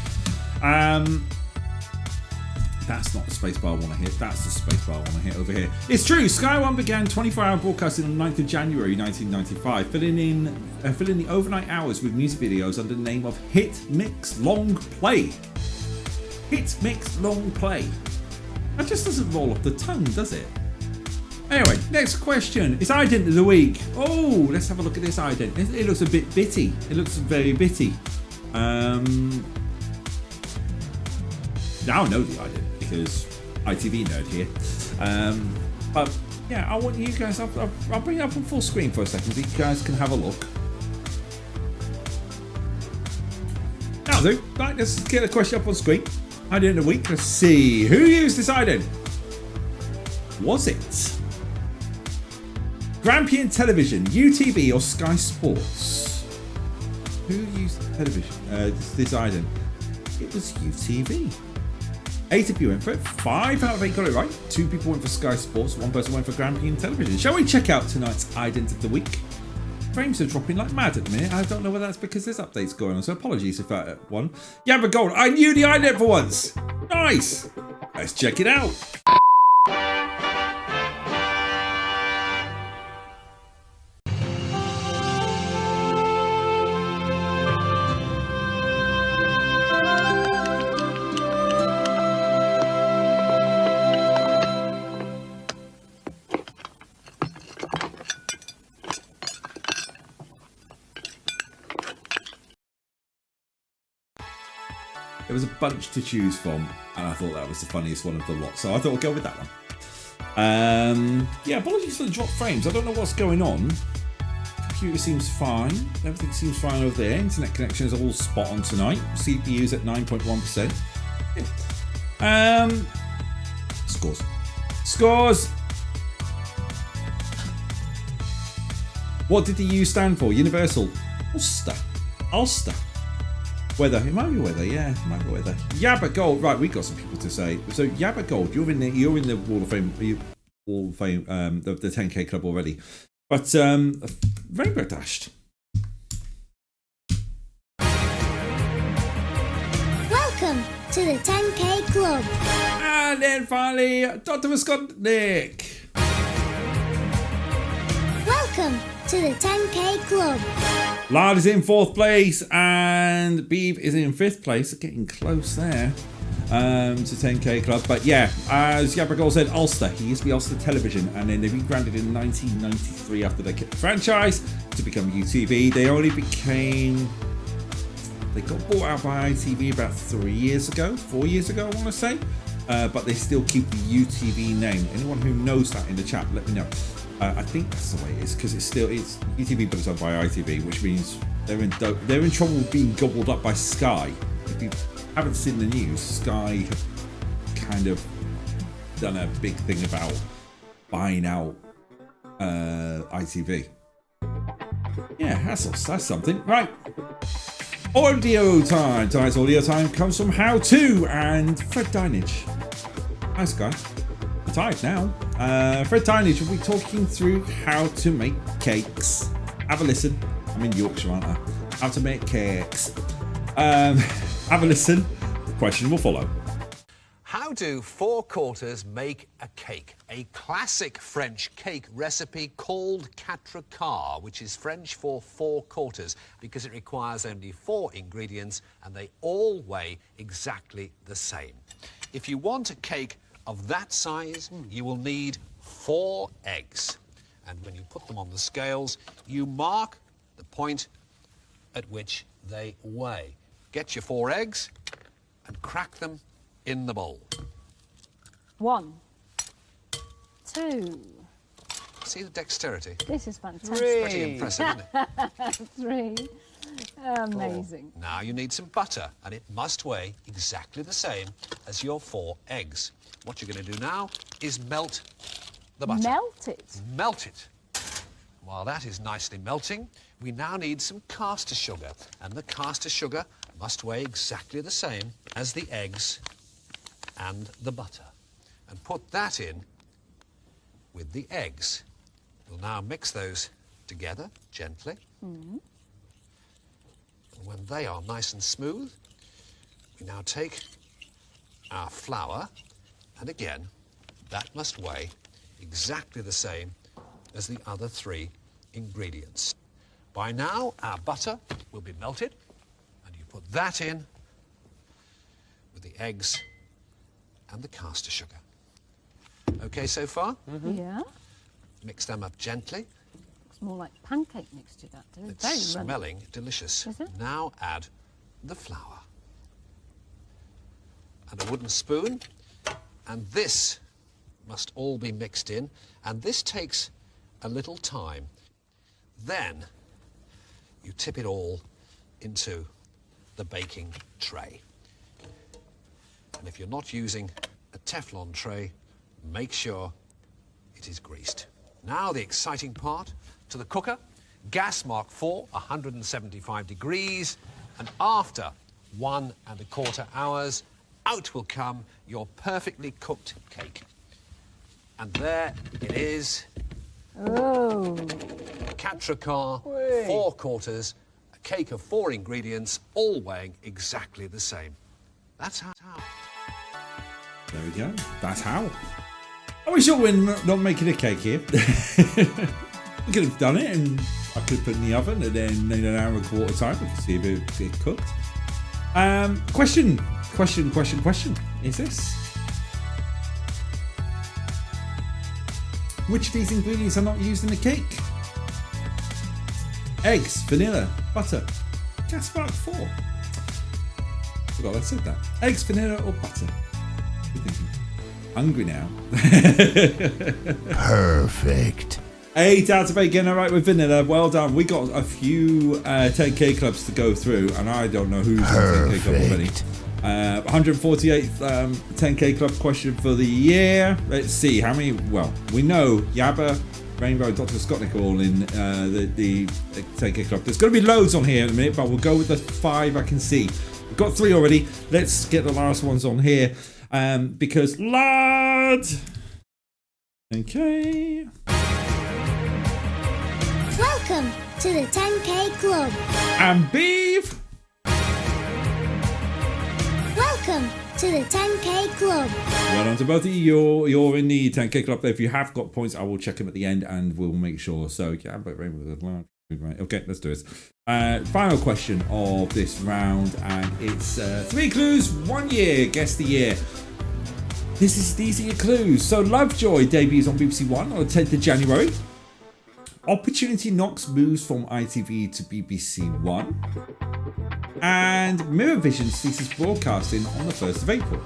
That's not the spacebar I want to hit. That's the spacebar I want to hit over here. It's true. Sky One began 24-hour broadcasting on the 9th of January 1995, filling the overnight hours with music videos under the name of Hit Mix Long Play. Hit Mix Long Play. That just doesn't roll off the tongue, does it? Anyway, next question. It's ident of the week. Oh, let's have a look at this ident. It looks a bit bitty. It looks very bitty. Now I know the ident because ITV nerd here. But yeah, I want you guys. I'll bring it up on full screen for a second so you guys can have a look. That'll do. Right, let's get the question up on screen. Ident of the week. Let's see who used this ident. Was it Grampian Television, UTV, or Sky Sports? Who used television? This ident. It was UTV. 8 of you went for it. 5 out of 8 got it right. 2 people went for Sky Sports. 1 person went for Grampian Television. Shall we check out tonight's ident of the week? Frames are dropping like mad at the minute. I don't know whether that's because there's updates going on, so apologies if that one. Yeah, but gold. I knew the ident for once. Nice. Let's check it out. There was a bunch to choose from, and I thought that was the funniest one of the lot, so I thought I'd go with that one. Yeah, apologies for the drop frames. I don't know what's going on. Computer seems fine. Everything seems fine over there. Internet connection is all spot on tonight. CPU's at 9.1%. Yeah. Scores. Scores! What did the U stand for? Universal. Ulster. Ulster. Weather. It might be weather, yeah. It might be weather. Yabba Gold. Right, we got some people to say. So Yabba Gold, you're in the Wall of Fame, the 10K club already. But Rainbow Dashed. Welcome to the 10K Club. And then finally, Dr. Viscontic. Welcome to the 10K Club. Lard is in 4th place and Beeve is in 5th place. Getting close there to 10K Club. But yeah, as Yabragol said, Ulster. He used to be Ulster Television, and then they rebranded in 1993 after they kept the franchise to become UTV. They got bought out by ITV about 4 years ago, I want to say. But they still keep the UTV name. Anyone who knows that in the chat, let me know. I think that's the way it is, because it's UTV, but it's owned by ITV, which means they're in trouble with being gobbled up by Sky. If you haven't seen the news, Sky have kind of done a big thing about buying out ITV. Yeah, that's something. Right. Audio time. Tonight's audio time comes from How To and Fred Dinage. Hi, Sky. Tired now. Fred Tynage will be talking through how to make cakes. Have a listen. I'm in Yorkshire, aren't I? How to make cakes. Have a listen. The question will follow. How do 4 quarters make a cake? A classic French cake recipe called 4 quarts, which is French for 4 quarters, because it requires only 4 ingredients and they all weigh exactly the same. If you want a cake of that size, you will need 4 eggs. And when you put them on the scales, you mark the point at which they weigh. Get your 4 eggs and crack them in the bowl. 1, 2. See the dexterity? This is fantastic. Pretty impressive, isn't it? 3. Amazing. 4. Now you need some butter, and it must weigh exactly the same as your 4 eggs. What you're going to do now is melt the butter. Melt it? Melt it. While that is nicely melting, we now need some caster sugar. And the caster sugar must weigh exactly the same as the eggs and the butter. And put that in with the eggs. We'll now mix those together gently. And when they are nice and smooth, we now take our flour And again, that must weigh exactly the same as the other 3 ingredients. By now, our butter will be melted, and you put that in with the eggs and the caster sugar. Okay so far? Yeah. Mix them up gently. It's more like pancake mixture, that does. It's Very smelling delicious. Is it? Now add the flour and a wooden spoon, and this must all be mixed in, and this takes a little time. Then you tip it all into the baking tray. And if you're not using a Teflon tray, make sure it is greased. Now the exciting part, to the cooker, gas mark 4, 175 degrees, and after 1¼ hours, out will come your perfectly cooked cake. And there it is. Oh. Catracar, 4/4, a cake of 4 ingredients, all weighing exactly the same. That's how. There we go. That's how. Are we sure we're not making a cake here? We could have done it, and I could have put it in the oven, and then in an hour and a quarter time, we could see if it get cooked. Question is this: which of these ingredients are not used in the cake? Eggs, vanilla, butter. Gas mark 4. Forgot I said that. Eggs, vanilla, or butter? What are you thinking? Hungry now. Perfect. 8 out of 8 getting it right with vanilla. Well done. We got a few 10k clubs to go through, and I don't know who's in 10k club already. 148th 10k club question for the year. Let's see how many. Well, we know Yabba, Rainbow, Dr. Scottnick all in the 10k club. There's going to be loads on here in a minute, but we'll go with the 5 I can see. We've got 3 already. Let's get the last ones on here. Because lad. Okay. Welcome to the 10k club. And beef. Welcome to the 10k club. Well done to both of you. You're in the 10k club. If you have got points, I will check them at the end, and we'll make sure. So yeah, but right. Okay, let's do this. Final question of this round, and it's 3 clues, 1 year. Guess the year. These are your clues. So Lovejoy debuts on BBC One on the 10th of January. Opportunity Knocks moves from ITV to BBC One. And Mirror Vision ceases broadcasting on the 1st of April.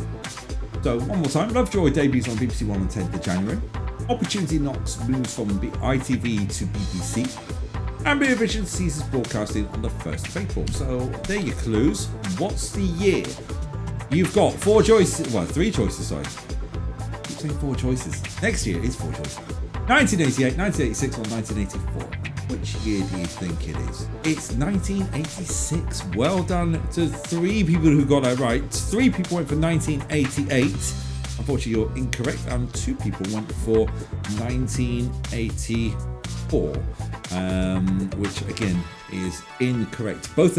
So one more time. Lovejoy debuts on BBC One on 10th of January. Opportunity Knocks moves from ITV to BBC. And Mirror Vision ceases broadcasting on the 1st of April. So there are your clues. What's the year? You've got 4 choices. Well, 3 choices, sorry. I keep saying 4 choices. Next year is 4 choices. 1988, 1986 or 1984. Which year do you think it is? It's 1986. Well done to 3 people who got that right. 3 people went for 1988. Unfortunately, you're incorrect. And 2 people went for 1984. Which again is incorrect. 5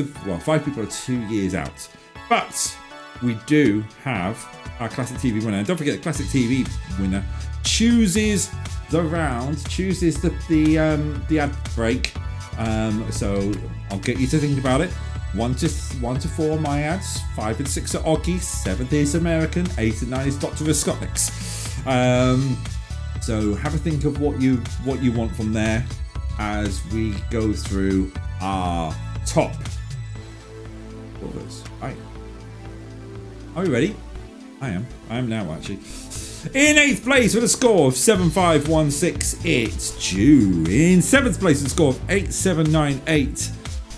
people are 2 years out. But we do have our Classic TV winner. And don't forget, the Classic TV winner chooses the round, chooses the ad break. So I'll get you to think about it. 1 to 4 my ads, 5 and 6 are Oggy, 7th is American, 8 and 9 is Dr. Scottnick's. So have a think of what you want from there as we go through our top. What was? Are we ready? I am now actually. In 8th place with a score of 7516, it's Jew. In 7th place with a score of 8798,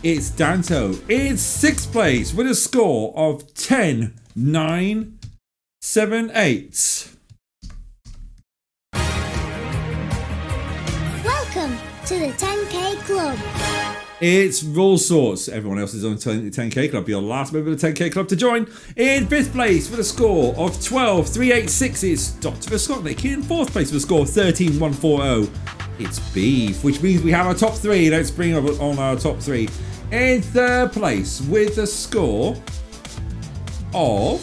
it's Danto. In 6th place with a score of 10978. Welcome to the 10k club. It's Rule Sorts. Everyone else is on the 10k club. You're the last member of the 10k club to join. In 5th place with a score of 12386, it's Dr. Scottnick. In 4th place with a score of 13140, it's Beef, which means we have our top 3. Let's bring on our top 3. In 3rd place with a score of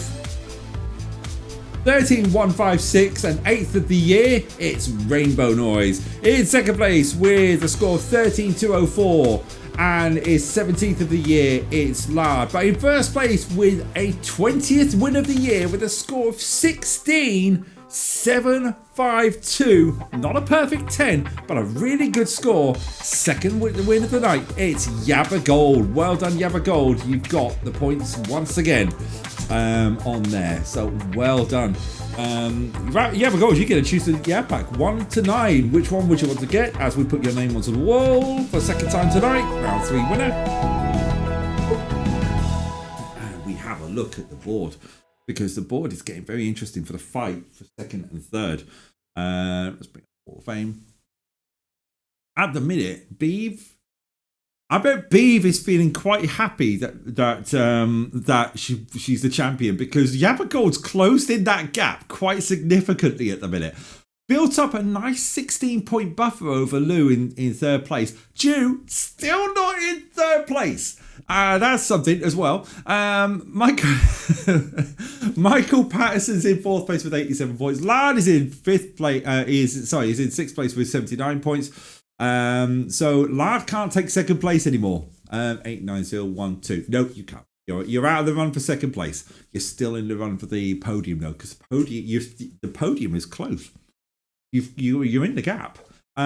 13,156, and 8th of the year, it's Rainbow Noise. In second place with a score of 13,204, and is 17th of the year, it's Lard. But in first place with a 20th win of the year with a score of 16,752. Not a perfect 10, but a really good score. Second win of the night, it's Yabba Gold. Well done, Yabba Gold. You've got the points once again on there. So well done. Yabba Gold, you get to choose the Yab pack 1 to 9. Which one would you want to get as we put your name onto the wall for a second time tonight? Round 3 winner. And we have a look at the board, because the board is getting very interesting for the fight for second and third. Let's bring up Hall of Fame. At the minute, I bet Beeve is feeling quite happy that she's the champion, because Yabba Gold's closed in that gap quite significantly at the minute. Built up a nice 16-point buffer over Lou in third place. Jew still not in third place. That's something as well. Michael Patterson's in fourth place with 87 points. Lard is in fifth place. Is in sixth place with 79 points. So Lard can't take second place anymore. 8, 9, 0, 1, 2. No, you can't. You're out of the run for second place. You're still in the run for the podium though, because the podium is close. You're in the gap. What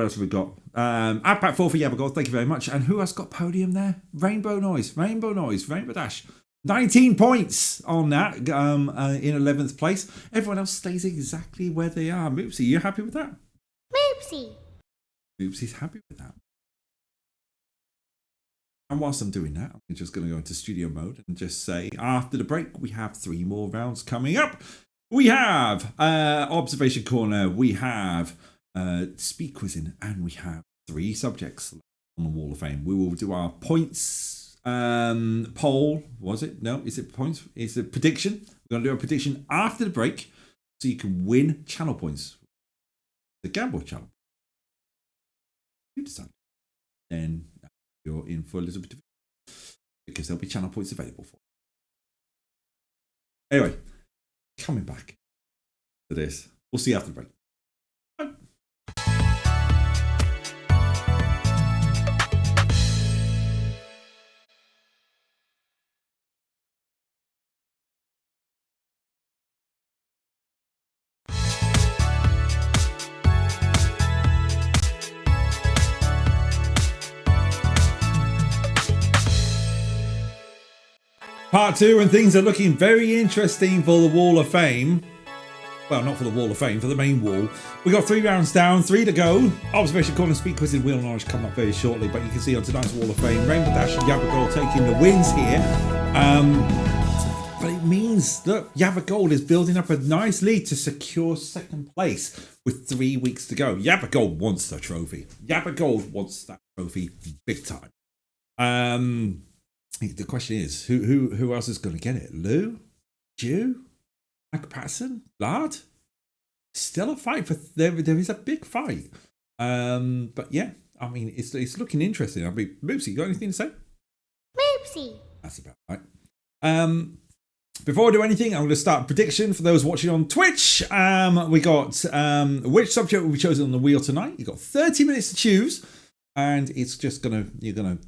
else have we got? Ad pack 4 for Yabba Gold. Thank you very much. And who else got podium there? Rainbow Noise, Rainbow Dash. 19 points on that. In 11th place. Everyone else stays exactly where they are. Moopsy, you happy with that? Moopsy's happy with that. And whilst I'm doing that, I'm just going to go into studio mode and just say, after the break, we have 3 more rounds coming up. We have Observation Corner, we have Speed Quizzing, and we have 3 subjects on the Wall of Fame. We will do our points poll. Was it? No, is it points? It's a prediction. We're going to do a prediction after the break so you can win channel points. The Gamble channel. You decide. Then you're in for a little bit of, because there'll be channel points available for you. Anyway, coming back to this. We'll see you after the break. Bye. Part 2, and things are looking very interesting for the Wall of Fame. Well, not for the Wall of Fame, for the main wall. We got 3 rounds down, 3 to go. Observation Corner, Speed Quiz, and Wheel of Knowledge coming up very shortly. But you can see on tonight's Wall of Fame, Rainbow Dash and Yabba Gold taking the wins here. But it means that Yabba Gold is building up a nice lead to secure second place with 3 weeks to go. Yabba Gold wants the trophy. Yabba Gold wants that trophy big time. The question is, who else is going to get it? Lou? Jew? Michael Patterson? Lard? Still a fight for there is a big fight. But yeah, I mean it's looking interesting. I mean, Moopsy, you got anything to say? Moopsy. That's about right. Before I do anything, I'm going to start prediction for those watching on Twitch. We got which subject will be chosen on the wheel tonight. You've got 30 minutes to choose, and it's just you're gonna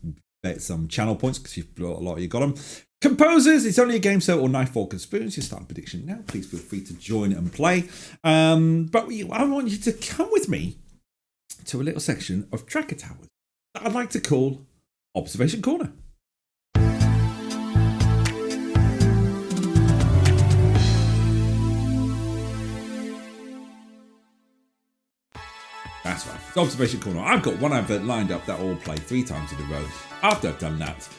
bet some channel points because you've got a lot. You got them. Composers, it's only a game, so or knife, fork, and spoons. You start prediction now. Please feel free to join and play. But I want you to come with me to a little section of tracker towers that I'd like to call Observation Corner. That's right, it's Observation Corner. I've got one advert lined up that I'll play 3 times in a row. After I've done that,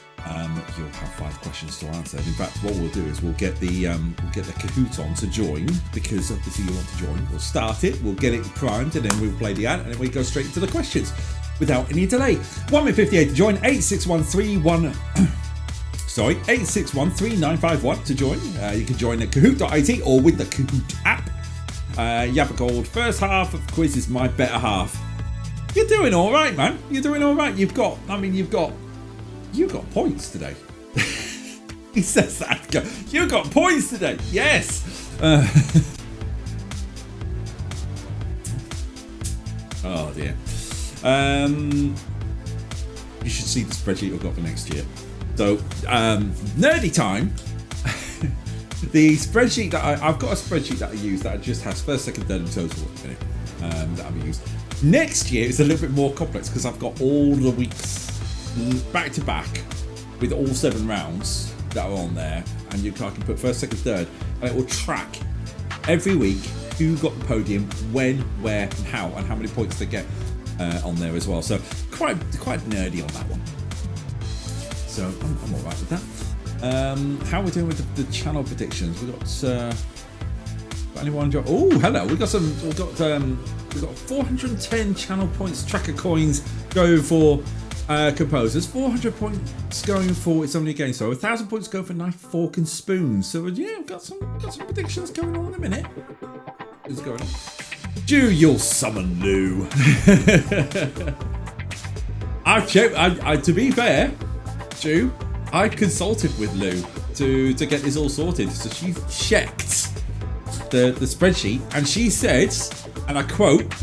you'll have 5 questions to answer. And in fact, what we'll do is we'll get the Kahoot on to join, because obviously you want to join. We'll start it, we'll get it primed, and then we'll play the ad, and then we go straight into the questions without any delay. 1 minute 58 to join. 8613951 to join. You can join at Kahoot.it or with the Kahoot app. Yabba Gold, first half of quiz is my better half. You're doing all right, man. You're doing all right. You've got points today. He says that. You got points today. Yes. Oh dear. You should see the spreadsheet I've got for next year. So, nerdy time. The spreadsheet that I've got a spreadsheet that I use that just has first, second, third, and total in it. That I've used. Next year it's a little bit more complex because I've got all the weeks back to back with all 7 rounds that are on there, and I can put first, second, third, and it will track every week who got the podium, when, where, and how many points they get on there as well. So quite nerdy on that one. So I'm all right with that. How are we doing with the channel predictions? We got anyone? Oh, hello. We got 410 channel points tracker coins going for composers. 400 points going for It's Only a Game. So 1,000 points go for Knife, Fork, and Spoon. So yeah, we've got some predictions going on in a minute. Who's going on? Jew, you'll summon Lou. To be fair, Jew, I consulted with Lou to get this all sorted. So she checked the spreadsheet and she said, and I quote,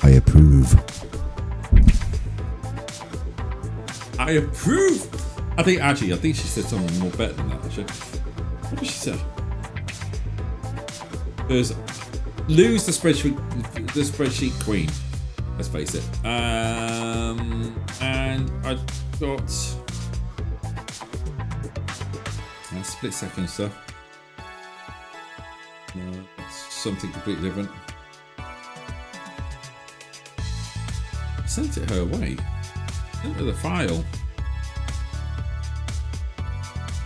I approve. I approve. I think she said something more better than that. Actually, what did she say? There's Lou's the spreadsheet queen. Let's face it. And I got split second stuff. No, it's something completely different. I sent it her way. Sent her the file.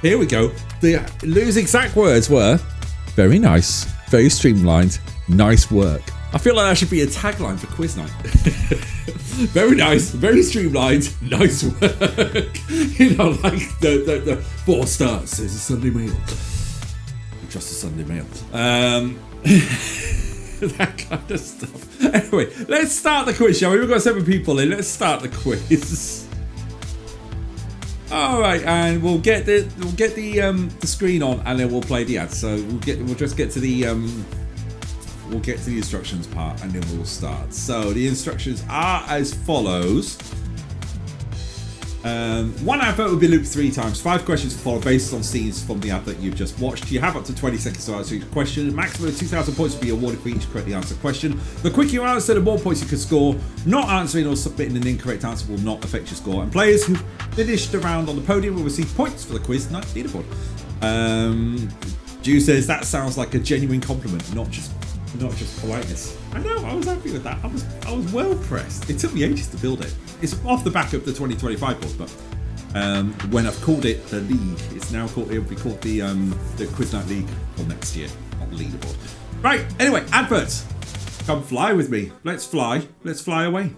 Here we go. Lou's exact words were, very nice, very streamlined, nice work. I feel like that should be a tagline for quiz night. Very nice, very streamlined, nice work. You know, like the 4 stars says a Sunday meal. Just a Sunday meal. That kind of stuff. Anyway, let's start the quiz, shall we? We've got 7 people in. Let's start the quiz. All right, and we'll get the screen on, and then we'll play the ads. So we'll just get to the instructions part, and then we'll start. So the instructions are as follows. One advert will be looped 3 times. 5 questions to follow based on scenes from the advert you've just watched. You have up to 20 seconds to answer each question. A maximum of 2,000 points will be awarded for each correctly answered question. The quicker you answer, the more points you can score. Not answering or submitting an incorrect answer will not affect your score. And players who finished the round on the podium will receive points for the quiz night leaderboard. Jew says that sounds like a genuine compliment, not just politeness. I know, I was happy with that. I was well pressed. It took me ages to build it. It's off the back of the 2025 board, but when I've called it the league, it'll be called the Quiz Night League for next year, not leaderboard. Right, anyway, adverts. Come fly with me. Let's fly away.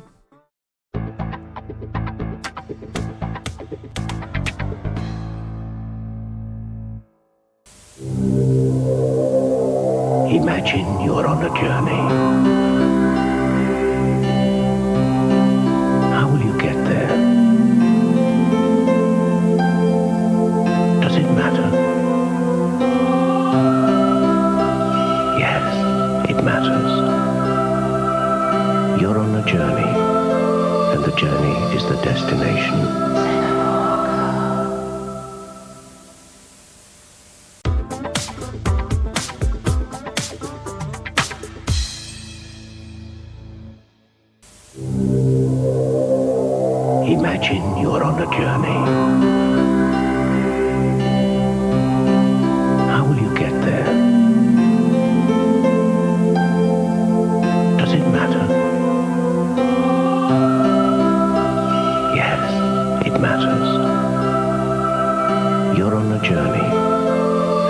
Imagine you're on a journey. How will you get there? Does it matter? Yes, it matters. You're on a journey, and the journey is the destination. Imagine you're on a journey. How will you get there? Does it matter? Yes, it matters. You're on a journey,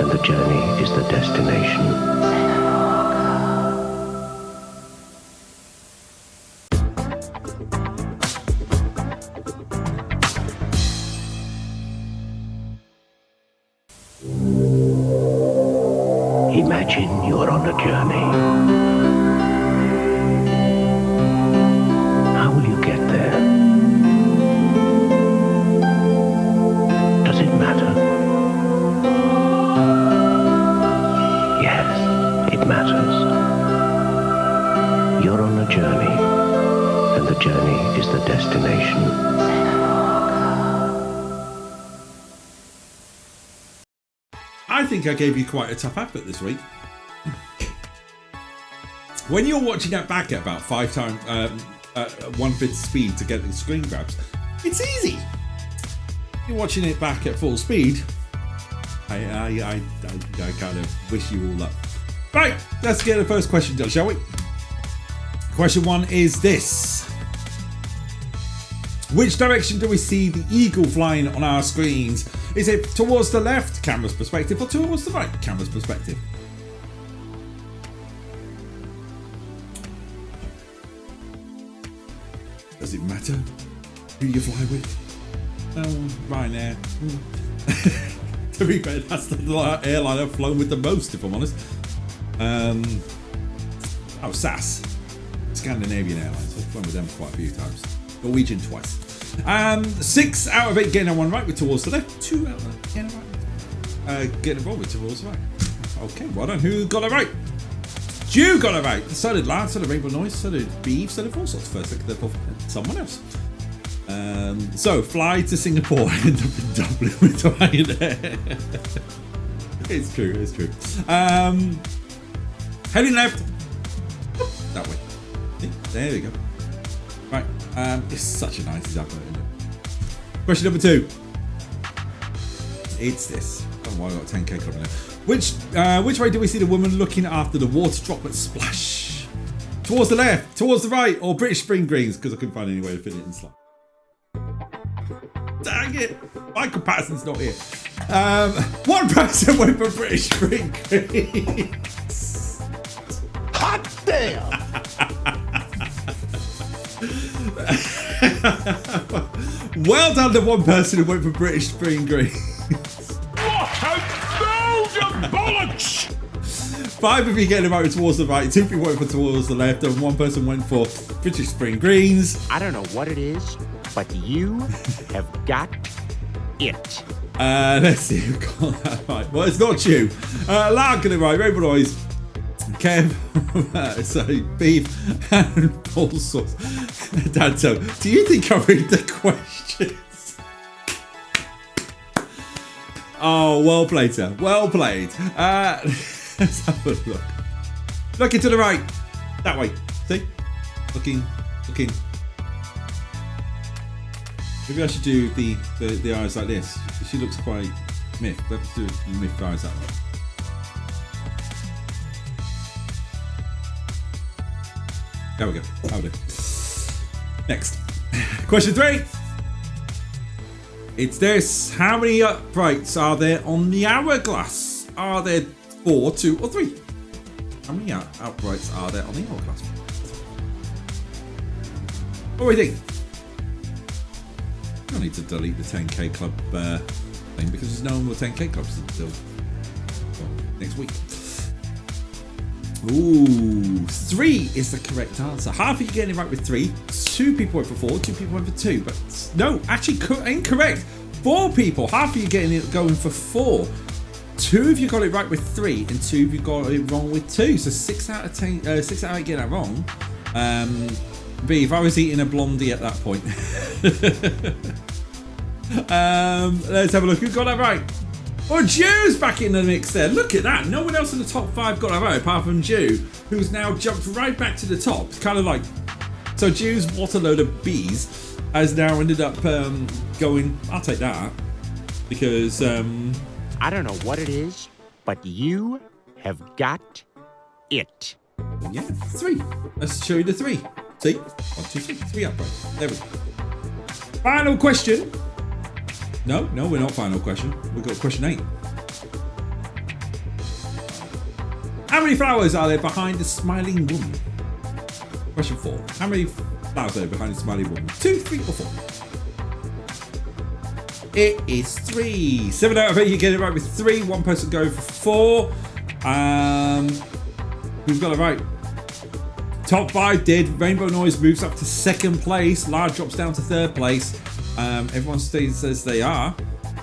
and the journey is the destination. Imagine you're on a journey. How will you get there? Does it think I gave you quite a tough effort this week. When you're watching that back at about 5 times, 1/5 speed to get the screen grabs, it's easy. You're watching it back at full speed. I kind of wish you all luck. Right, let's get the first question done, shall we? Question 1 is this. Which direction do we see the eagle flying on our screens? Is it towards the left, camera's perspective, or towards the right, camera's perspective? Does it matter who you fly with? Ryanair. To be fair, that's the airline I've flown with the most, if I'm honest. SAS. Scandinavian Airlines. I've flown with them quite a few times. Norwegian twice. 6 out of 8 getting one right with towards the left. 2 out of 8 getting right. Getting involved with towards the right. Okay, well done. Who got it right? Jew got it right. So did Lance, so did Rainbow Noise, so did Beef, so did all sorts. First, second, third, fourth, someone else. So fly to Singapore, end up in Dublin with Ryanair. It's true, it's true. Heading left. That way. There we go. Right. It's such a nice example, isn't it? Question number 2. It's this. Oh, well, I got 10k coming there. Which way do we see the woman looking after the water droplet splash? Towards the left, towards the right, or British Spring Greens? Because I couldn't find any way to fit it in slide. Dang it! Michael Patterson's not here. One person went for British Spring Greens. Hot damn! Well done to one person who went for British Spring Greens. What a load of bollocks! 5 of you getting it right towards the right, 2 people went for towards the left, and 1 person went for British Spring Greens. I don't know what it is, but you have got it. Let's see who got that right. Well, it's not you. Lark got it right, Rainbow Noise, Kev, so Beef, and all sorts. Danto, do you think I read the questions? Oh, well played, sir. Well played. Let's have a look. Looking to the right. That way. See? Looking. Maybe I should do the eyes like this. She looks quite miffed. Let's do miffed eyes that way. There we go. That'll do. Next. Question 3. It's this. How many uprights are there on the hourglass? Are there 4, 2, or 3? How many uprights are there on the hourglass? What do we think? I need to delete the 10k club thing because there's no more 10k clubs until next week. Ooh, 3 is the correct answer. Half of you getting it right with 3. 2 people went for 4. 2 people went for 2. But no, actually incorrect. 4 people. Half of you getting it going for 4. 2 of you got it right with 3, and 2 of you got it wrong with 2. So 6 out of 10. 6 out of 8 getting that wrong. Beef, I was eating a blondie at that point. Let's have a look. Who got that right? Oh, Jew's back in the mix there. Look at that. No one else in the top 5 got that right apart from Jew, who's now jumped right back to the top. It's kind of like... So Jew's what a load of bees has now ended up going... I'll take that. Because... I don't know what it is, but you have got it. Yeah, 3. Let's show you the 3. See? 1, 2, 3. 3 uprights. There we go. Final question. No, we're not final question. We've got question 8. How many flowers are there behind the smiling woman? Question 4. How many flowers are there behind the smiling woman? 2, 3, or 4? It is 3. 7 out of 8. You get it right with 3. 1 person go for 4. Who's got it right? Top 5 did. Rainbow Noise moves up to 2nd place. Large drops down to 3rd place. Everyone stays as they are.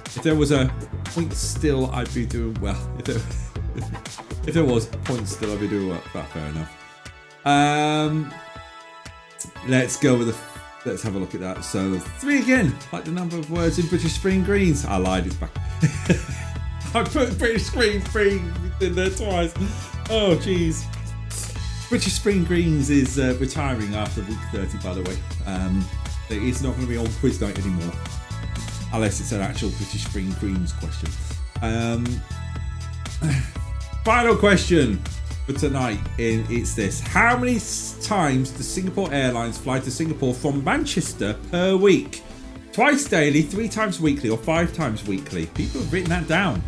If there was a point still, I'd be doing well. If there was a point still, I'd be doing well. That's fair enough. Let's go with let's have a look at that. So 3 again, like the number of words in British Spring Greens. I lied, it's back. I put British Spring Greens in there twice. Oh, jeez. British Spring Greens is retiring after week 30, by the way. It's not going to be on quiz night anymore. Unless it's an actual British Spring Greens question. Final question for tonight. It's this. How many times does Singapore Airlines fly to Singapore from Manchester per week? Twice daily, 3 times weekly, or 5 times weekly? People have written that down.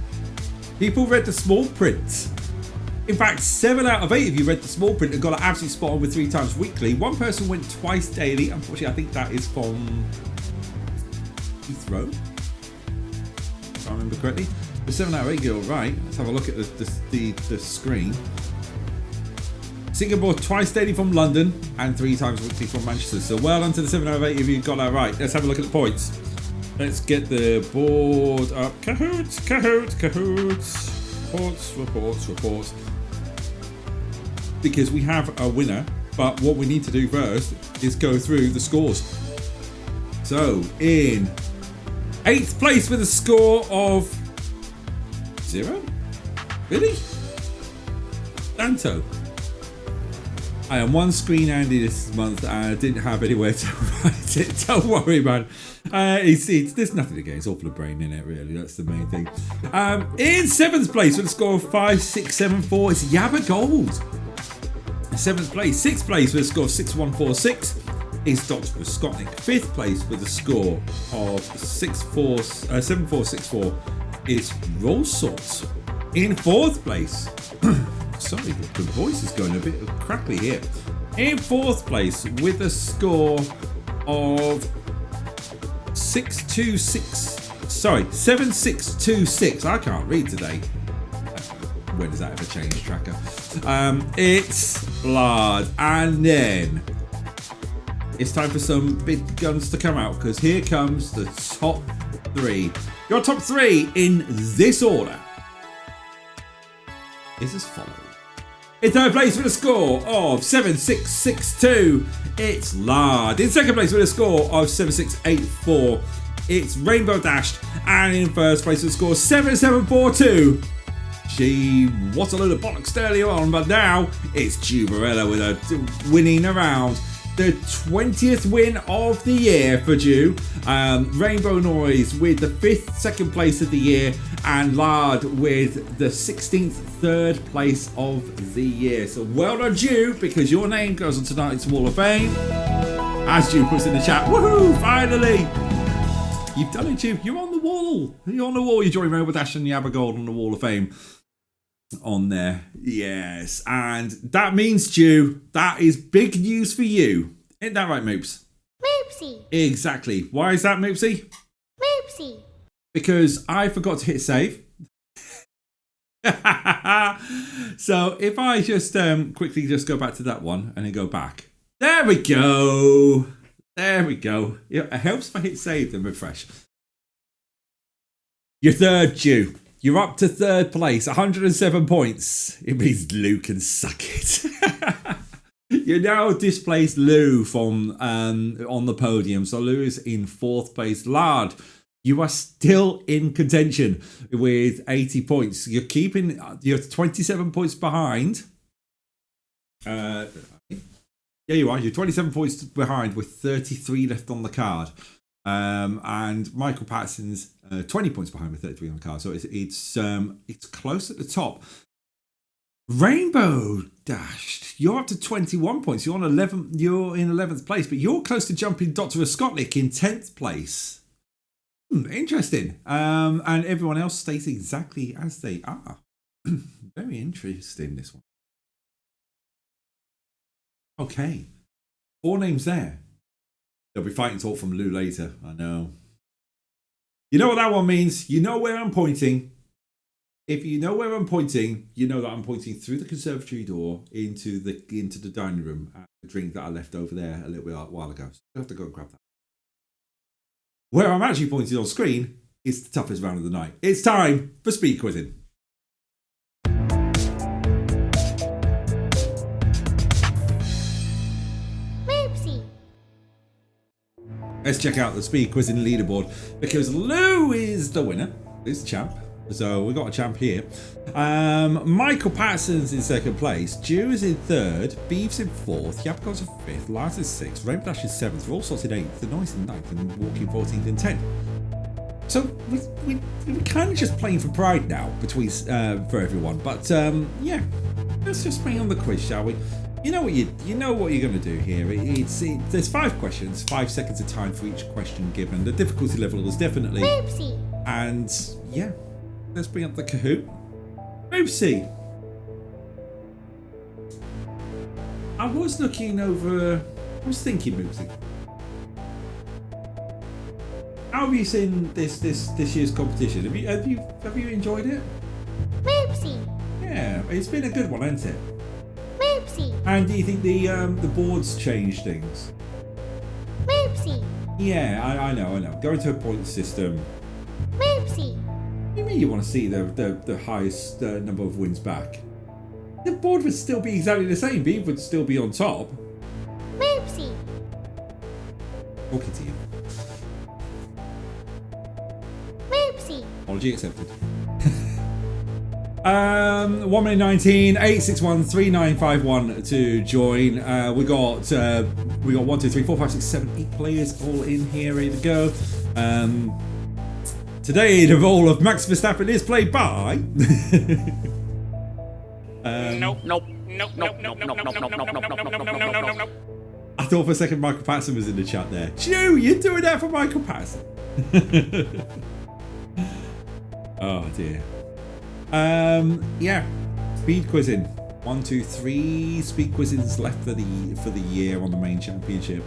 People read the small print. In fact, 7 out of 8 of you read the small print and got it absolutely spot on with 3 times weekly. One person went twice daily. Unfortunately, I think that is from Heathrow, if I remember correctly. But 7 out of 8 go right. Let's have a look at the screen. Singapore twice daily from London and 3 times weekly from Manchester. So well done to the 7 out of 8 of you got that right. Let's have a look at the points. Let's get the board up. Cahoots. Reports. Because we have a winner, but what we need to do first is go through the scores. So in 8th place with a score of 0? Really? Danto. I am 1 screen Andy this month and I didn't have anywhere to write it. Don't worry, man. There's nothing to get. It's all for the brain in it, really. That's the main thing. In 7th place with a score of 5674, it's Yabba Gold. 7th place. 6th place with a score of 6146 is Dr. Scottnick. 5th place with a score of 7464 is Roll Sorts. In 4th place, sorry, the voice is going a bit crackly here. In 4th place with a score of 7626. I can't read today. When does that ever change, tracker? It's Lard. And then it's time for some big guns to come out, because here comes the top 3. Your top 3 in this order is as follows. In 3rd place with a score of 7662, it's Lard. In 2nd place with a score of 7684, it's Rainbow Dashed. And in 1st place with a score of 7742, what a load of bollocks earlier on, but now it's Jubarella with a winning around the 20th win of the year for Jew. Rainbow Noise with the 5th second place of the year, and Lard with the 16th third place of the year. So well done, Jew, because your name goes on tonight's Wall of Fame. As Jew puts in the chat, woohoo, finally! You've done it, Jew. You're on the wall. You're on the wall. You're joining Rainbow Dash and Yabba Gold on the Wall of Fame. On there, yes, and that means, Jew, that is big news for you. Ain't that right, Moops? Moopsy. Exactly. Why is that, Moopsy? Moopsy. Because I forgot to hit save. So if I just quickly just go back to that one and then go back. There we go. There we go. It helps if I hit save and refresh. Your 3rd, Jew. You're up to 3rd place, 107 points. It means Lou can suck it. You now displaced Lou from on the podium. So Lou is in 4th place. Lard, you are still in contention with 80 points. You're 27 points behind. Yeah, you are. You're 27 points behind with 33 left on the card. And Michael Patterson's 20 points behind with 33 on the card, so it's close at the top. Rainbow Dashed, you're up to 21 points. You're on 11. You're in 11th place, but you're close to jumping Dr. Scottnick in 10th place. Interesting. And everyone else stays exactly as they are. Very interesting, this one. Okay, 4 names there. There'll be fighting talk from Lou later. I know. You know what that one means? You know where I'm pointing. If you know where I'm pointing, you know that I'm pointing through the conservatory door into the dining room at the drink that I left over there a little bit while ago. So I have to go and grab that. Where I'm actually pointing on screen is the toughest round of the night. It's time for speed quizzing. Let's check out the speed quizzing leaderboard, because Lou is the winner, is the champ. So we got a champ here. Michael Patterson's in second place. Jew is in third. Beeves in fourth. Yapco's in fifth. Lars is sixth. Rainbow Dash is seventh. All Sorts in eighth. The Noise in ninth. And Walking 14th and 10th. So we're kind of just playing for pride now between for everyone. But yeah, let's just bring on the quiz, shall we? You know what you're going to do here. There's 5 questions, 5 seconds of time for each question given. The difficulty level is definitely. Oopsie. And yeah, let's bring up the Kahoot. Oopsie. I was thinking, Oopsie. How have you seen this year's competition? Have you enjoyed it? Oopsie. Yeah, it's been a good one, hasn't it? Oopsie. And do you think the boards change things? Oopsie. Yeah, I know. Going to a point system. Oopsie. You mean you want to see the highest number of wins back? The board would still be exactly the same. Beav would still be on top. Oopsie. Talking to you. Oopsie. Apology accepted. 1 minute 19, 861 3951 to join. We got 1, 2, 3, 4, 5, 6, 7, 8 players all in here, ready to go. Today the role of Max Verstappen is played by Nope. I thought for a second Michael Patterson was in the chat there. Chew, you're doing that for Michael Patterson. Oh dear. Yeah, speed quizzing. 1, 2, 3 speed quizzings left for the year on the main championship,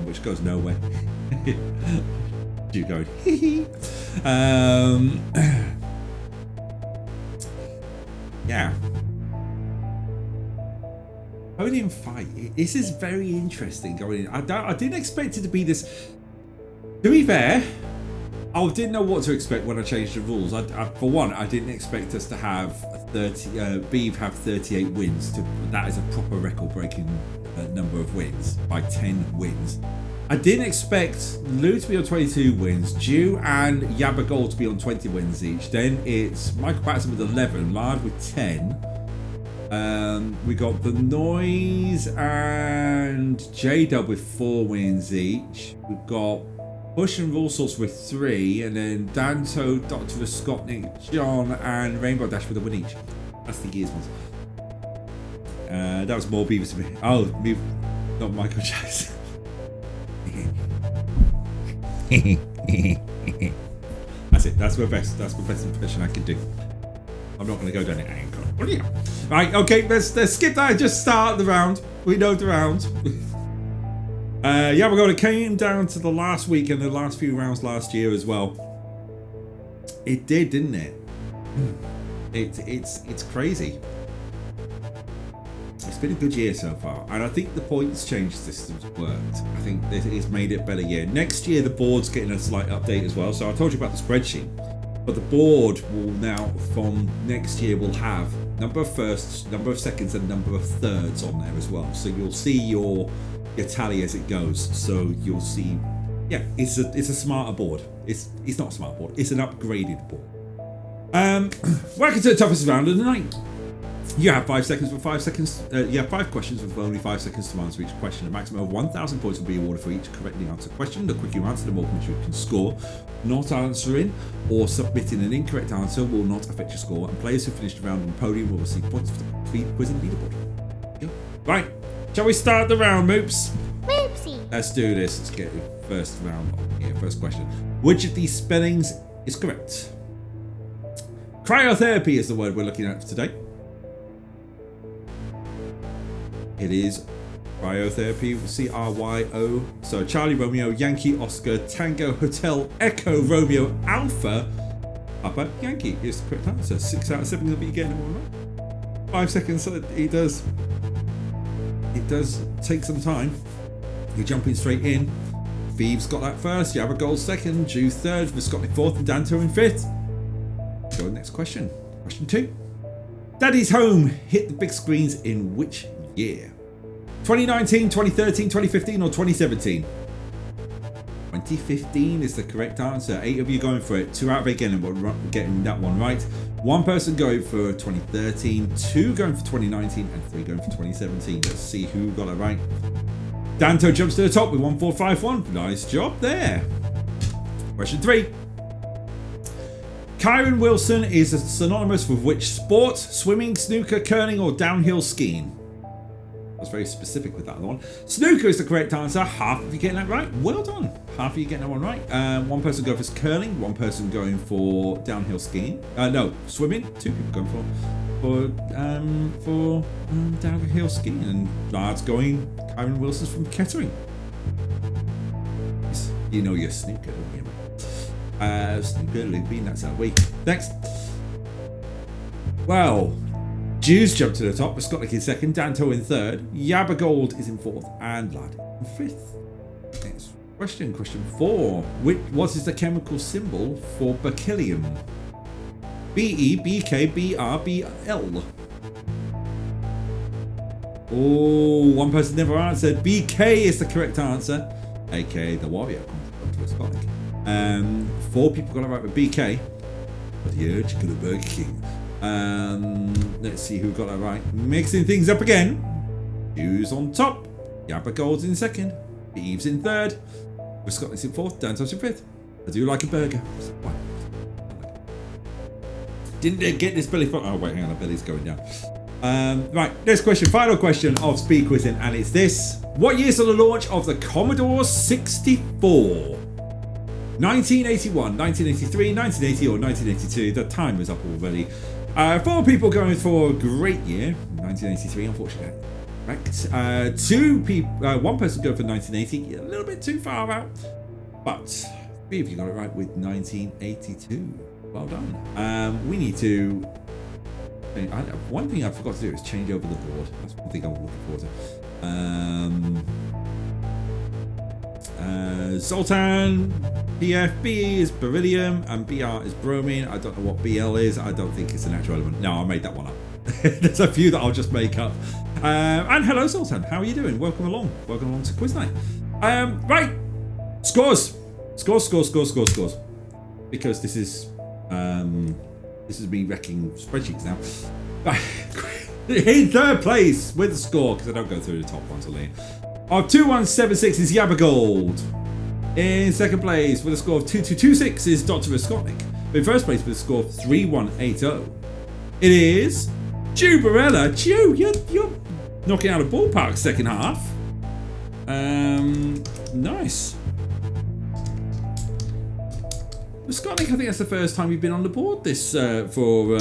which goes nowhere. You go. Yeah. Podium fight. This is very interesting going in. I didn't expect it to be this. To be fair, I didn't know what to expect when I changed the rules. For one, I didn't expect us to have 30. Beav have 38 wins. That is a proper record-breaking number of wins by 10 wins. I didn't expect Lou to be on 22 wins, Jew and Yabba Gold to be on 20 wins each. Then it's Michael Patterson with 11, Lard with 10. We got The Noise and J-Dub with 4 wins each. We've got Bush and All Sorts with 3, and then Danto, Dr. Scotnik, John, and Rainbow Dash with a win each. That's the year's ones. That was more Beavers to me. Oh, me, not Michael Jackson. That's it. That's my best impression I can do. I'm not going to go down it. Right, okay, let's skip that. Just start the round. We know the round. Yeah, we're going to came down to the last week and the last few rounds last year as well. It did, didn't it? It's crazy. It's been a good year so far, and I think the points change system's worked. I think it's made it a better year. Next year, the board's getting a slight update as well. So I told you about the spreadsheet, but the board will now, from next year, will have number of firsts, number of seconds, and number of thirds on there as well. So you'll see your tally as it goes. So you'll see, yeah, it's a smarter board. It's not a smart board. It's an upgraded board. Welcome to the toughest round of the night. You have 5 seconds for 5 seconds. You have 5 questions with only 5 seconds to answer each question. A maximum of 1,000 points will be awarded for each correctly answered question. The quicker you answer, the more points you can score. Not answering or submitting an incorrect answer will not affect your score, and players who finish the round on the podium will receive points for the speed quiz and leaderboard. Go. Right, shall we start the round, Moops? Moopsie. Let's do this. Let's get the first round on here. First question. Which of these spellings is correct? Cryotherapy is the word we're looking at for today. It is cryotherapy, C-R-Y-O. So Charlie, Romeo, Yankee, Oscar, Tango, Hotel, Echo, Romeo, Alpha, Papa, Yankee is the correct answer. 6 out of 7 will be getting them all right. 5 seconds. It does take some time. You're jumping straight in. Thieves got that first. You have a goal second. Jew third. Viscotnik fourth, and Danto in fifth. Go to the next question. Question 2. Daddy's Home hit the big screens in which year? 2019, 2013, 2015, or 2017? 2015 is the correct answer. 8 of you going for it. 2 out of 8 getting that one right. 1 person going for 2013, 2 going for 2019, and 3 going for 2017. Let's see who got it right. Danto jumps to the top with 1451. Nice job there. Question 3. Kyron Wilson is synonymous with which sport? Swimming, snooker, curling, or downhill skiing? I was very specific with that one. Snooker is the correct answer. Half of you getting that right. Well done. Half of you getting that one right. 1 person going for curling. 1 person going for downhill skiing. No, swimming. 2 people going for downhill skiing. And lads going. Kyron Wilson's from Kettering. You know your snooker, don't you? Snooker, loopy, that's that way. Next. Well. Jews jumped to the top, with Scotland in 2nd, Danto in 3rd, Yabba Gold is in 4th, and Lad in 5th. Next question, question 4. What is the chemical symbol for berkelium? BE, BK, BR, BL. Oh, 1 person never answered. BK is the correct answer, aka the warrior. 4 people got it right with BK. But the urge to the Burger King. Let's see who got that right. Mixing things up again. Hughes on top. Yabba Gold's in 2nd. Eves in 3rd. Scotland's in 4th. Danto's in 5th. I do like a burger. Didn't get this belly fun. Oh wait, hang on, the belly's going down. Right, next question, final question of speed quizzing, and it's this. What year saw the launch of the Commodore 64? 1981, 1983, 1980 or 1982. The time is up already. 4 people going for a great year. 1983, unfortunately. Correct. 1 person going for 1980. A little bit too far out. But 3 of you got it right with 1982. Well done. We need to... one thing I forgot to do is change over the board. That's one thing I'm looking forward to. Zoltan, PFB is beryllium, and BR is bromine. I don't know what BL is. I don't think it's a natural element. No, I made that one up. There's a few that I'll just make up. And hello, Zoltan. How are you doing? Welcome along. Welcome along to Quiz Night. Right. Scores. Scores. Because this is me wrecking spreadsheets now. In 3rd place with a score, because I don't go through the top ones alone, of 2176 is Yabba Gold. In 2nd place with a score of 2226 is Dr. Viscotnik. In 1st place with a score of 3180, it is Jew Barella. Jew, you're knocking out a ballpark 2nd half. Nice. Viscotnik, I think that's the first time you've been on the board this for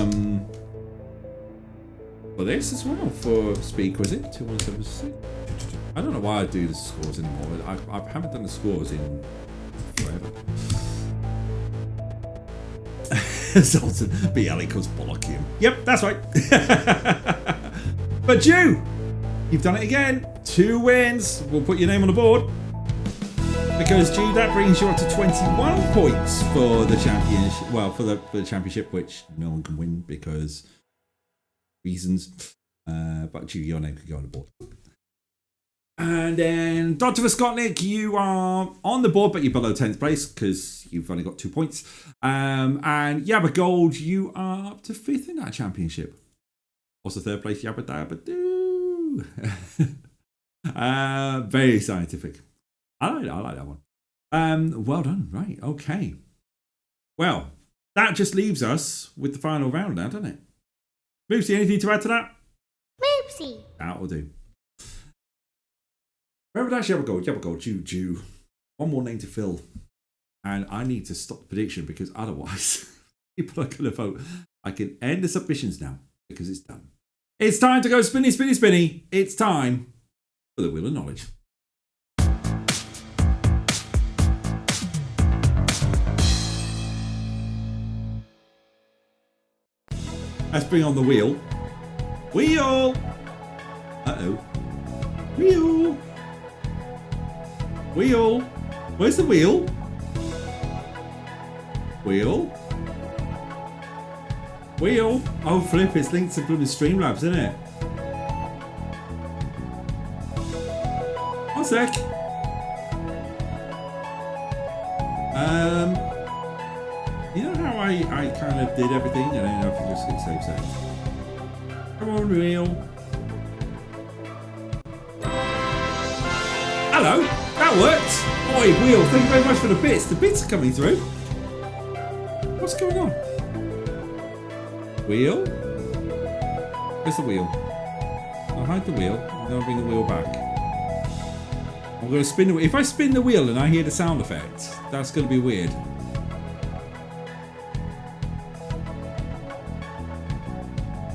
this as well, for speed quizzing. 2176. I don't know why I do the scores anymore. I haven't done the scores in forever. Zoltan, BL equals Bolockium. Yep, that's right. But you, you've done it again. 2 wins. We'll put your name on the board. Because G, that brings you up to 21 points for the championship. Well, for the championship, which no one can win because reasons. But G, your name could go on the board. And then Dr. Viscotnik, you are on the board, but you're below 10th place because you've only got 2 points. And Yabba Gold, you are up to 5th in that championship. Also 3rd place, Yabba Dabba Doo. Very scientific. I like that one. Well done. Right. Okay. Well, that just leaves us with the final round now, doesn't it? Moopsy, anything to add to that? Moopsy. That will do. Remember that Yabba Gold, Jew. One more name to fill. And I need to stop the prediction because otherwise people are going to vote. I can end the submissions now because it's done. It's time to go spinny, spinny, spinny. It's time for the Wheel of Knowledge. Let's bring on the wheel. Wheel! Uh-oh. Wheel! Wheel! Where's the wheel? Wheel? Wheel? Oh, flip, it's linked to blooming Streamlabs, isn't it? One sec. You know how I kind of did everything and then I just hit save settings. Come on, wheel. Hello, that worked. Oi, wheel, thank you very much for the bits. The bits are coming through. What's going on? Wheel? Where's the wheel? I'll hide the wheel. I'm going to bring the wheel back. I'm going to spin the wheel. If I spin the wheel and I hear the sound effect, that's going to be weird.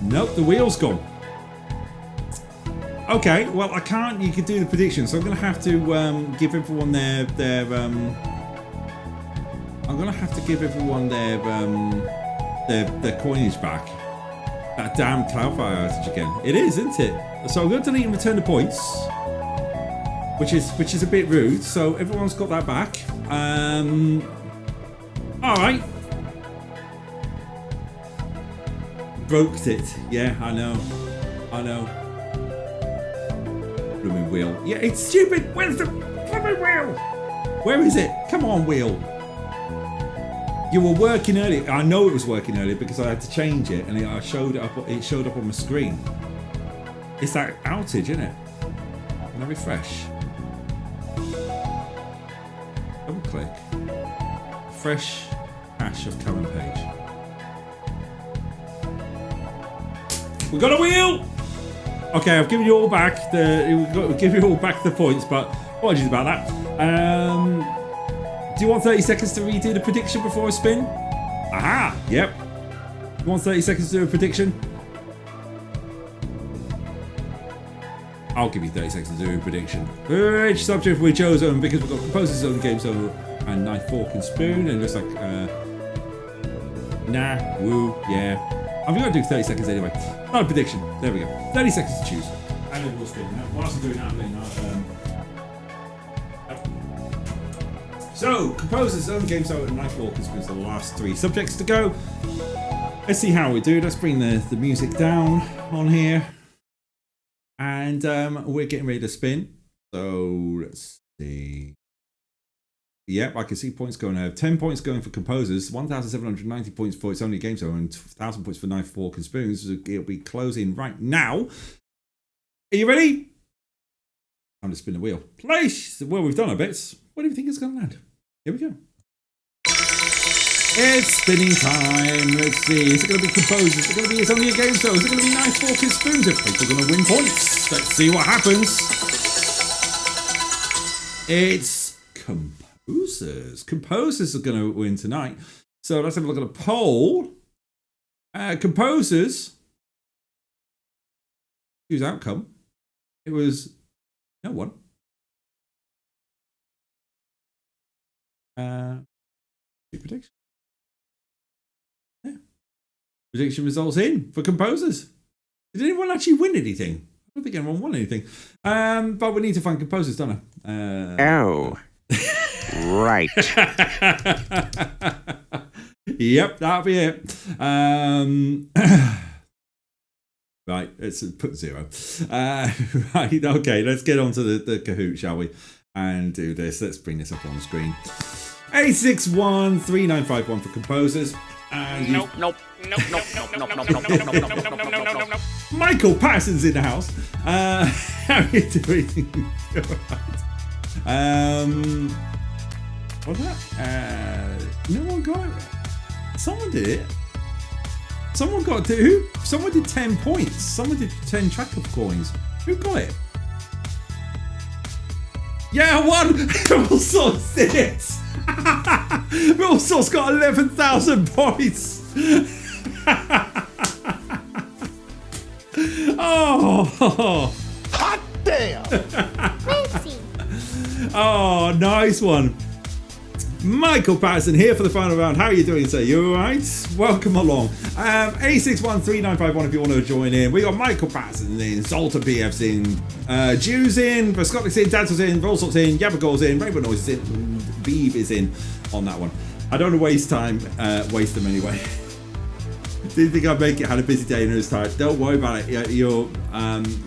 Nope, the wheel's gone. Okay, well I can't. You can do the prediction, so I'm going to have to give everyone their I'm going to have to give everyone their coinage back. That damn Cloudflare outage again. It is, isn't it? So I'm going to delete and return the points, which is a bit rude. So everyone's got that back. All right. Broke it. Yeah, I know. Blooming wheel. Yeah, it's stupid. Where's the blooming wheel? Where is it? Come on, wheel. You were working earlier. I know it was working earlier because I had to change it, and it showed up on my screen. It's that outage, isn't it? Can I refresh? Double click. Fresh hash of current page. We got a wheel. Okay, I've given you all back we'll give you all back the points, but apologies about that. Do you want 30 seconds to redo the prediction before I spin? Aha! Yep. You want 30 seconds to do a prediction? I'll give you 30 seconds to do a prediction. Which subject we chosen because we've got Composer Zone, Game Zone, and Knife, Fork, and Spoon, and it looks like nah, woo, yeah. I'm going to do 30 seconds anyway. Not a prediction. There we go. 30 seconds to choose. And then we'll spin. Whilst I'm doing that, I'm doing that. So, Composer Zone, Game Zone, and Knife, Fork, and Spoon are the last 3 subjects to go. Let's see how we do. Let's bring the music down on here. And we're getting ready to spin. So, let's see. Yep, I can see points going out. 10 points going for Composers, 1,790 points for It's Only a Game Zone, and 1,000 points for Knife, Fork, and Spoons. It'll be closing right now. Are you ready? Time to spin the wheel. Place! Well, we've done our bits. What do you think is going to land? Here we go. It's spinning time. Let's see. Is it going to be Composers? Is it going to be It's Only a Game Zone? Is it going to be Knife, Fork, and Spoons? Are people going to win points? Let's see what happens. It's Composers are going to win tonight. So let's have a look at a poll. Composers. Whose outcome? It was no one. Prediction. Yeah. Prediction results in for Composers. Did anyone actually win anything? I don't think anyone won anything. But we need to find Composers, don't I? Oh. Right. Yep, that'll be it. Right, let's put 0. Right, okay, let's get on to the Kahoot, shall we? And do this. Let's bring this up on the screen. 8613951 for Composers. Nope. Michael Patterson's in the house. How are you doing? What's that? No one got it. Someone did it. Someone got it. Who? Someone did 10 points. Someone did 10 track of coins. Who got it? Yeah, I won! Real Source did it! Real Source got 11,000 points! Oh! Hot damn! Oh, nice one. Michael Patterson here for the final round. How are you doing, sir? You alright? Welcome along. 8613951 if you want to join in. We got Michael Patterson in, Zolta BF's in, Jew's in, Vescotic's in, Dancel's in, Volsort's in, Yabagor's in, Rainbow Noise is in, Beeb is in on that one. I don't want to waste time, waste them anyway. Didn't think I'd make it. Had a busy day and it was tired. Don't worry about it. You're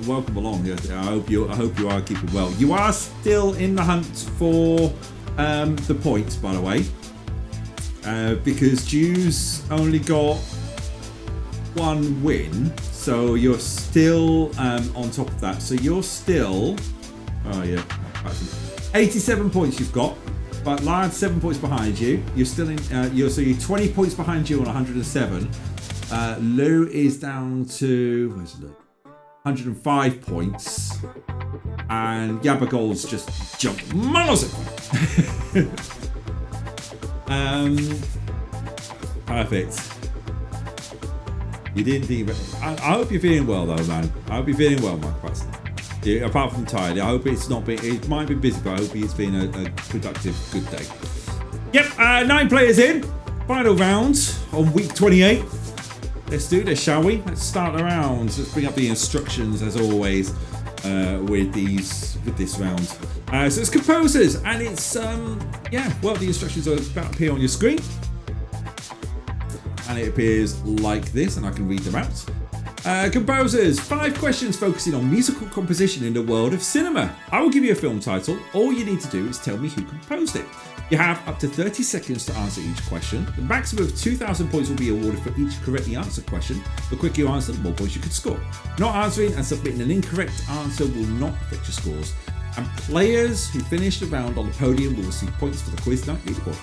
welcome along. I hope you are keeping well. You are still in the hunt for the points, by the way. because Jew's only got 1 win, so you're still on top of that. So you're still, 87 points you've got, but Lard's 7 points behind you. You're still in. You're 20 points behind you on 107. Lou is down to 105 points, and Yabagol's just jumped miles away. Perfect. You didn't think about it. I hope you're feeling well though, man. I hope you're feeling well, Mike Patson. Yeah, apart from tired, I hope it's not been. It might be busy, but I hope it's been a productive, good day. Yep, 9 players in. Final round on week 28. Let's do this, shall we? Let's start the rounds. Let's bring up the instructions as always with this round. So it's composers, and it's the instructions are about to appear on your screen, and it appears like this, and I can read them out. Composers, 5 questions focusing on musical composition in the world of cinema. I will give you a film title. All you need to do is tell me who composed it. You have up to 30 seconds to answer each question. The maximum of 2,000 points will be awarded for each correctly answered question. The quicker you answer, the more points you can score. Not answering and submitting an incorrect answer will not affect your scores. And players who finish the round on the podium will receive points for the quiz night leaderboard.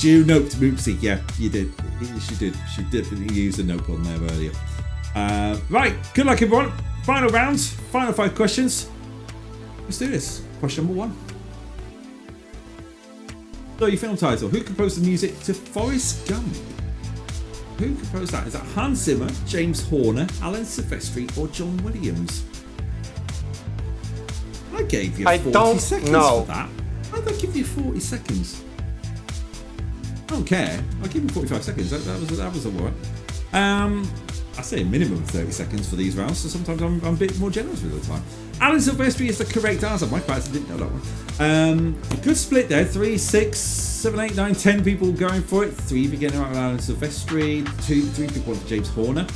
Jew, nope, oopsie. Yeah, you did. She did. She definitely used a nope on there earlier. Right, good luck everyone. Final rounds, final 5 questions. Let's do this. Question number 1. So your film title. Who composed the music to Forrest Gump? Who composed that? Is that Hans Zimmer, James Horner, Alan Silvestri, or John Williams? I gave you 40 seconds for that. Why did I give you 40 seconds? I don't care. I'll give you 45 seconds. That was alright. I say a minimum of 30 seconds for these rounds, so sometimes I'm a bit more generous with the time. Alan Silvestri is the correct answer. Mike Patson didn't know that one. Good split there. 3, 6, 7, 8, 9, 10 people going for it. 3 beginning out with Alan Silvestri. 3 people wanted James Horner.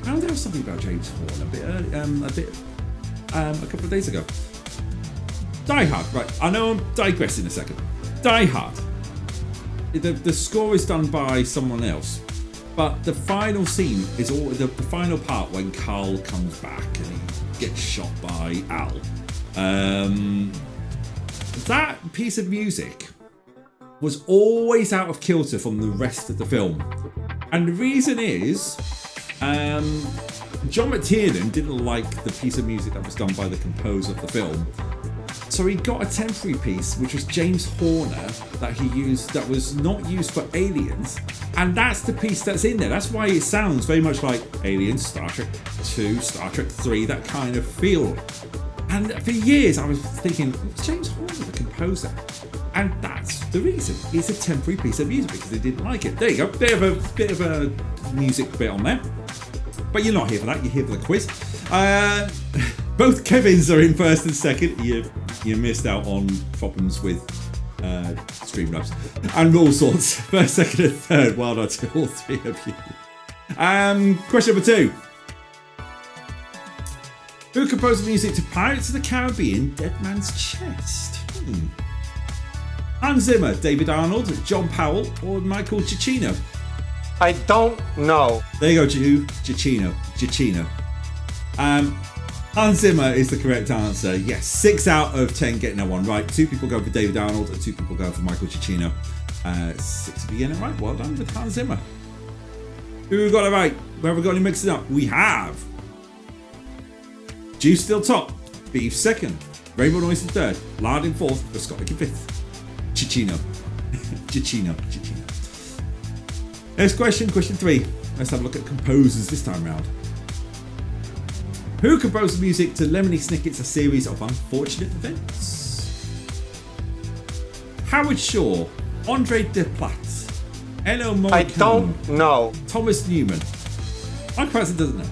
Oh, there was something about James Horner a couple of days ago. Die Hard. Right, I know I'm digressing a second. Die Hard. The score is done by someone else, but the final scene is all the final part when Carl comes back and he gets shot by Al. That piece of music was always out of kilter from the rest of the film, and the reason is John McTiernan didn't like the piece of music that was done by the composer of the film. So he got a temporary piece, which was James Horner, that he used, that was not used for Aliens, and that's the piece that's in there. That's why it sounds very much like Aliens, Star Trek 2, Star Trek 3, that kind of feel. And for years I was thinking, James Horner, the composer, and that's the reason. It's a temporary piece of music because they didn't like it. There you go, bit of a music bit on there. But you're not here for that. You're here for the quiz. Both Kevins are in first and second. You missed out on problems with Streamlabs and all sorts. First, second, and third. Well done to all 3 of you. Question number 2. Who composed the music to Pirates of the Caribbean, Dead Man's Chest? Hans Zimmer, David Arnold, John Powell, or Michael Giacchino? I don't know. There you go, Giacchino. Hans Zimmer is the correct answer. Yes, 6 out of 10 getting that one right. 2 people go for David Arnold and 2 people go for Michael Giacchino. 6 of you getting it right. Well done with Hans Zimmer. Who got it right? Where have we got any mixing up? We have Juice still top, Beef second, Rainbow Noise in third, Lard in fourth, but Scott in fifth. Giacchino. Next question 3. Let's have a look at composers this time round. Who composed the music to Lemony Snicket's A Series of Unfortunate Events? Howard Shore, Andre Desplat, Ennio Morricone. I don't know. Thomas Newman. Mike Patson doesn't know.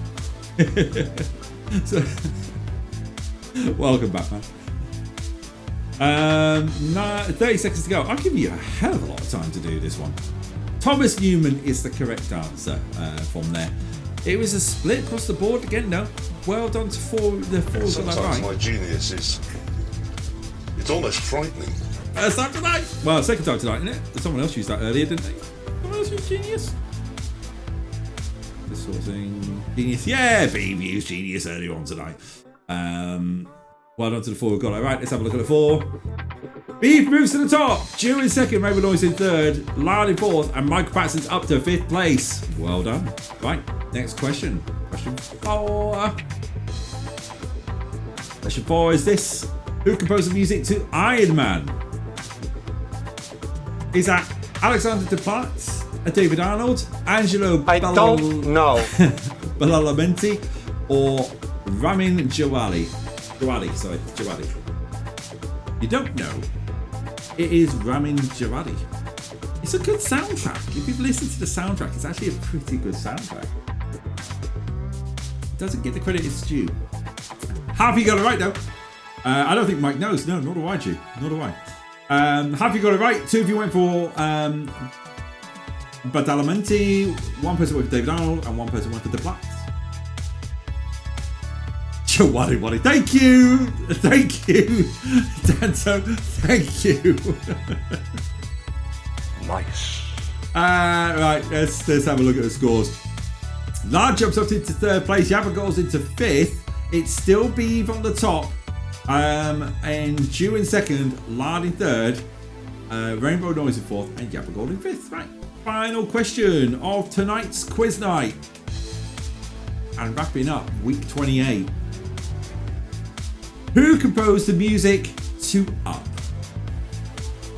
So, welcome back, man. 30 seconds to go. I'll give you a hell of a lot of time to do this one. Thomas Newman is the correct answer from there. It was a split across the board again. No, well done to the four. Sometimes my genius is, it's almost frightening. First time tonight. Well, second time tonight, isn't it? Someone else used that earlier, didn't they? Someone else used Genius. This sort of thing. Genius. Yeah, Beeve used Genius earlier on tonight. Well done to the 4 we've got. All right, let's have a look at the 4. Beeve moves to the top. Jew in second, Rainbow Noise in third, Lyle in fourth, and Mike Patson's up to 5th place. Well done. Right, next question. Question 4. Question 4 is this. Who composed the music to Iron Man? Is that Alexander Desplat, David Arnold, Angelo don't know. Badalamenti, or Ramin Djawadi? Djawadi. You don't know? It is Ramin Djawadi. It's a good soundtrack. If you've listened to the soundtrack, it's actually a pretty good soundtrack. It doesn't get the credit it's due. Have you got it right though? I don't think Mike knows. No, nor do I, G. Nor do I. Have you got it right? 2 of you went for Badalamenti. 1 person went for David Arnold, and 1 person went for Desplat. Wadi. Thank you, Danto. Thank you. Nice. Right, let's have a look at the scores. Lard jumps up into 3rd place. Yabba goes into 5th. It's still Beeve on the top. And Jew in 2nd, Lard in 3rd, Rainbow Noise in 4th, and Yabba Gold in 5th. Right. Final question of tonight's quiz night. And wrapping up week 28. Who composed the music to Up?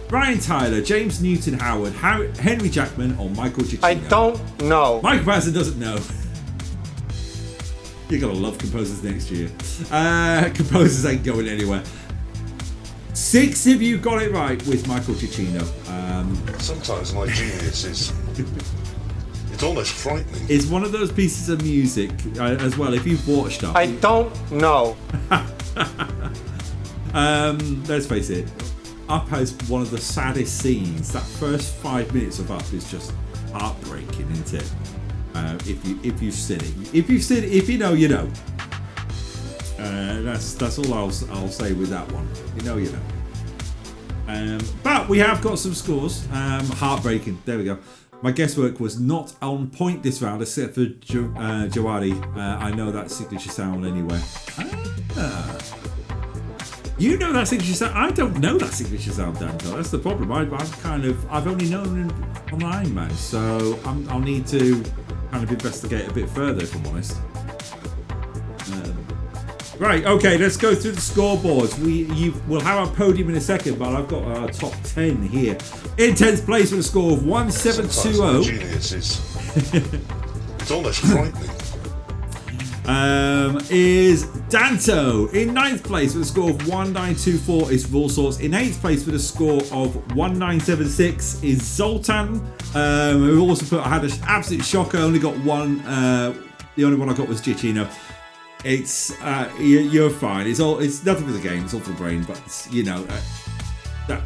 Brian Tyler, James Newton Howard, Henry Jackman, or Michael Giacchino? I don't know. Michael Patterson doesn't know. You're going to love composers next year. Composers ain't going anywhere. 6 of you got it right with Michael Giacchino. Sometimes my genius is... It's almost frightening. It's one of those pieces of music as well. If you've watched Up... I don't know. Let's face it, Up has one of the saddest scenes. That first 5 minutes of Up is just heartbreaking, isn't it? If you've seen it, if you know, you know. That's all I'll say with that one. You know. But we have got some scores. Heartbreaking. There we go. My guesswork was not on point this round, except for Djawadi. I know that signature sound anyway. You know that signature sound. I don't know that signature sound, Danto. That's the problem. I've only known it on Iron Man, so I'll need to kind of investigate a bit further, if I'm honest. Right, okay, let's go through the scoreboards. We'll have our podium in a second, but I've got our top 10 here. In 10th place with a score of 1720. Genius is... It's almost frightening. Is Danto. In 9th place with a score of 1924 is Raw Source. In 8th place with a score of 1976 is Zoltan. Who also I had an absolute shocker. I only got one. The only one I got was Giacchino. It's you're fine. It's nothing for the game. It's all for the brain. But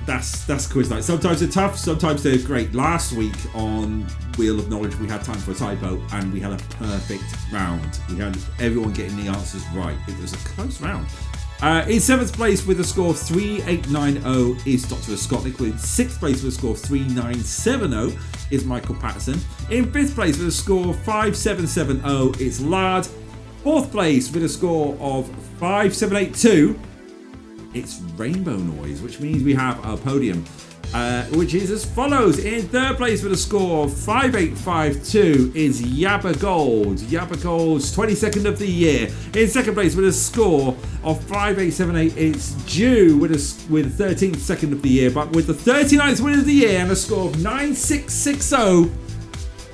that's quiz night. Sometimes they're tough. Sometimes they're great. Last week on Wheel of Knowledge, we had time for a typo, and we had a perfect round. We had everyone getting the answers right. It was a close round. In 7th place with a score of 3890 is Dr. Scottnick. In 6th place with a score of 3970 is Michael Patterson. In 5th place with a score of 5770 is Lard. 4th place with a score of 5782 it's Rainbow Noise, which means we have our podium, which is as follows. In 3rd place with a score of 5852 is Yabba Gold. Yabba Gold's 22nd of the year. In 2nd place with a score of 5878 it's Jew with 13th second of the year, but with the 39th win of the year and a score of 9660.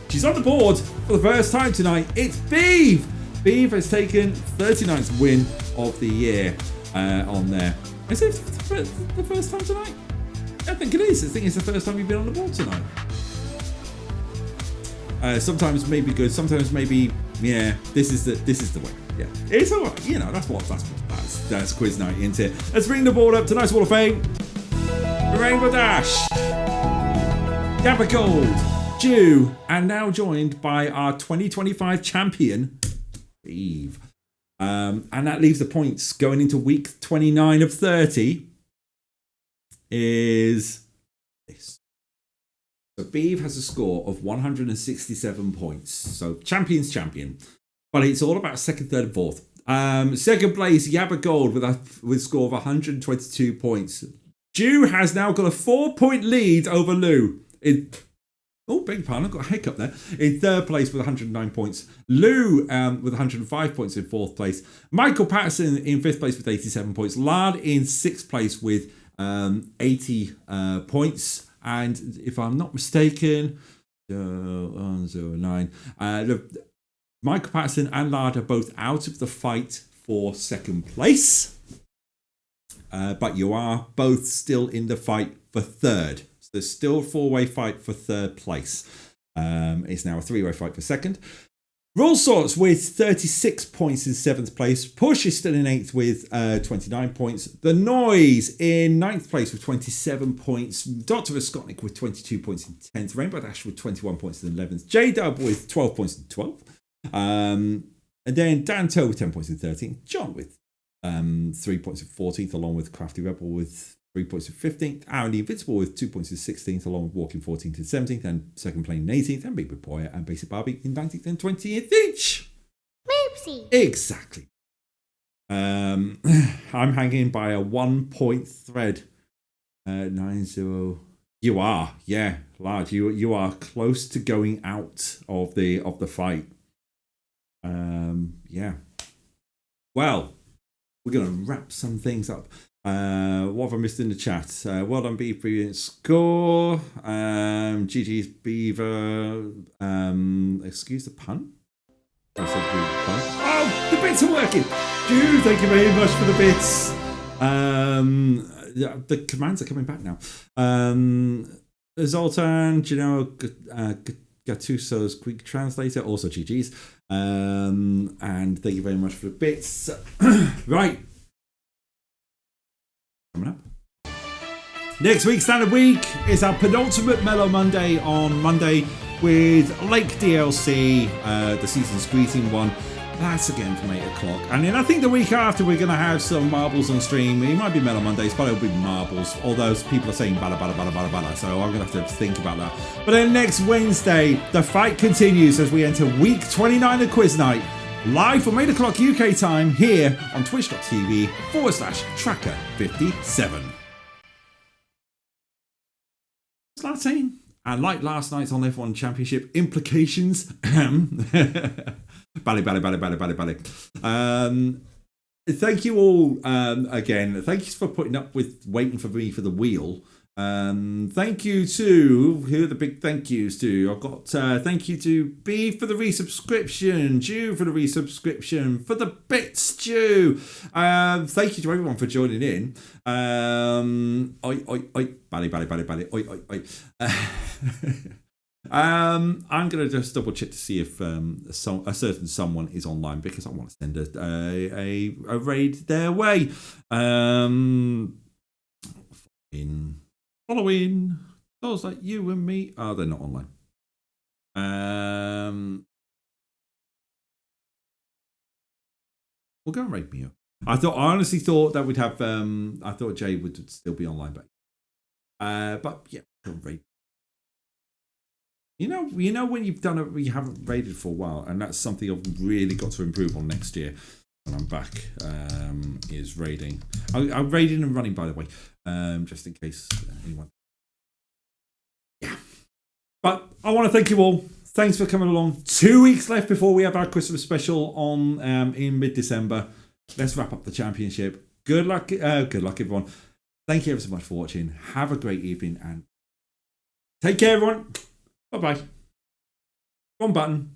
She's on the board for the first time tonight. It's Beeve. Beeve has taken 39th win of the year on there. Is it the first time tonight? I think it is. I think it's the first time you've been on the board tonight. Sometimes maybe good. Sometimes maybe This is the way. Yeah, it's alright. That's quiz night, isn't it? Let's bring the board up. Tonight's Wall of Fame. Rainbow Dash, Yabba Gold, Jew, and now joined by our 2025 champion, Eve. And that leaves the points going into week 29 of 30. is this. So Beeve has a score of 167 points. So champion's champion. But it's all about second, third, and fourth. Second place, Yabba Gold with a score of 122 points. Jew has now got a 4-point lead over Lou. Beg your pardon, I've got a hiccup there. In third place with 109 points. Lou with 105 points in fourth place. Michael Patterson in fifth place with 87 points. Lard in sixth place with 80 points. And if I'm not mistaken, 9. Michael Patterson and Lard are both out of the fight for second place. But you are both still in the fight for third. So there's still a 4-way fight for third place. It's now a 3-way fight for second. Roll Sorts with 36 points in seventh place. Push is still in eighth with 29 points. The Noise in ninth place with 27 points. Dr. Viscotnik with 22 points in 10th. Rainbow Dash with 21 points in 11th. J-Dub with 12 points in 12th. And then Dan Toe with 10 points in 13th. John with 3 points in 14th, along with Crafty Rebel with 3 points in 15th. Aaron the Invincible with 2 points in 16th, along with Walking 14th and 17th, and Second Plane in 18th, and Big Big Boy and Basic Barbie in 19th and 20th each. Whoopsie. Exactly. I'm hanging by a 1-point thread. 9-0. You are, yeah, Lard. You are close to going out of the fight. Yeah. Well, we're going to wrap some things up. What have I missed in the chat? Well done, Beaver. Brilliant score. GG's Beaver. Excuse the pun. I said pun. Oh, the bits are working. Dude, thank you very much for the bits. The commands are coming back now. Zoltan, Gattuso's Greek translator, also GG's. And thank you very much for the bits. Right. Coming up. Next week, Standard Week, is our penultimate Mellow Monday on Monday with Lake DLC, the season's greeting one. That's again from 8 o'clock. And then I think the week after we're going to have some marbles on stream. It might be Mellow Mondays, but it'll be marbles. Although people are saying bala bala bala bala bala. So I'm going to have to think about that. But then next Wednesday, the fight continues as we enter week 29 of Quiz Night. Live from 8 o'clock UK time here on twitch.tv/Tracker57. What's that saying? And like last night's on F1 Championship, implications. Bally. Thank you all again. Thank you for putting up with waiting for me for the wheel. Thank you to, who are the big thank yous to? I've got thank you to B for the resubscription, Jew for the resubscription, for the bits, Jew. Thank you to everyone for joining in. Bally. I'm going to just double check to see if a certain someone is online because I want to send a raid their way. Following those like you and me. Oh, they're not online. We'll go and raid me up. I honestly thought that we'd have. I thought Jay would still be online, but yeah, go and raid. You know when you've done it, you haven't raided for a while, and that's something I've really got to improve on next year when I'm back. Is raiding. I'm raiding and running, by the way, just in case anyone. Yeah, but I want to thank you all. Thanks for coming along. 2 weeks left before we have our Christmas special on in mid-December. Let's wrap up the championship. Good luck, everyone. Thank you ever so much for watching. Have a great evening and take care, everyone. Bye-bye. Wrong button.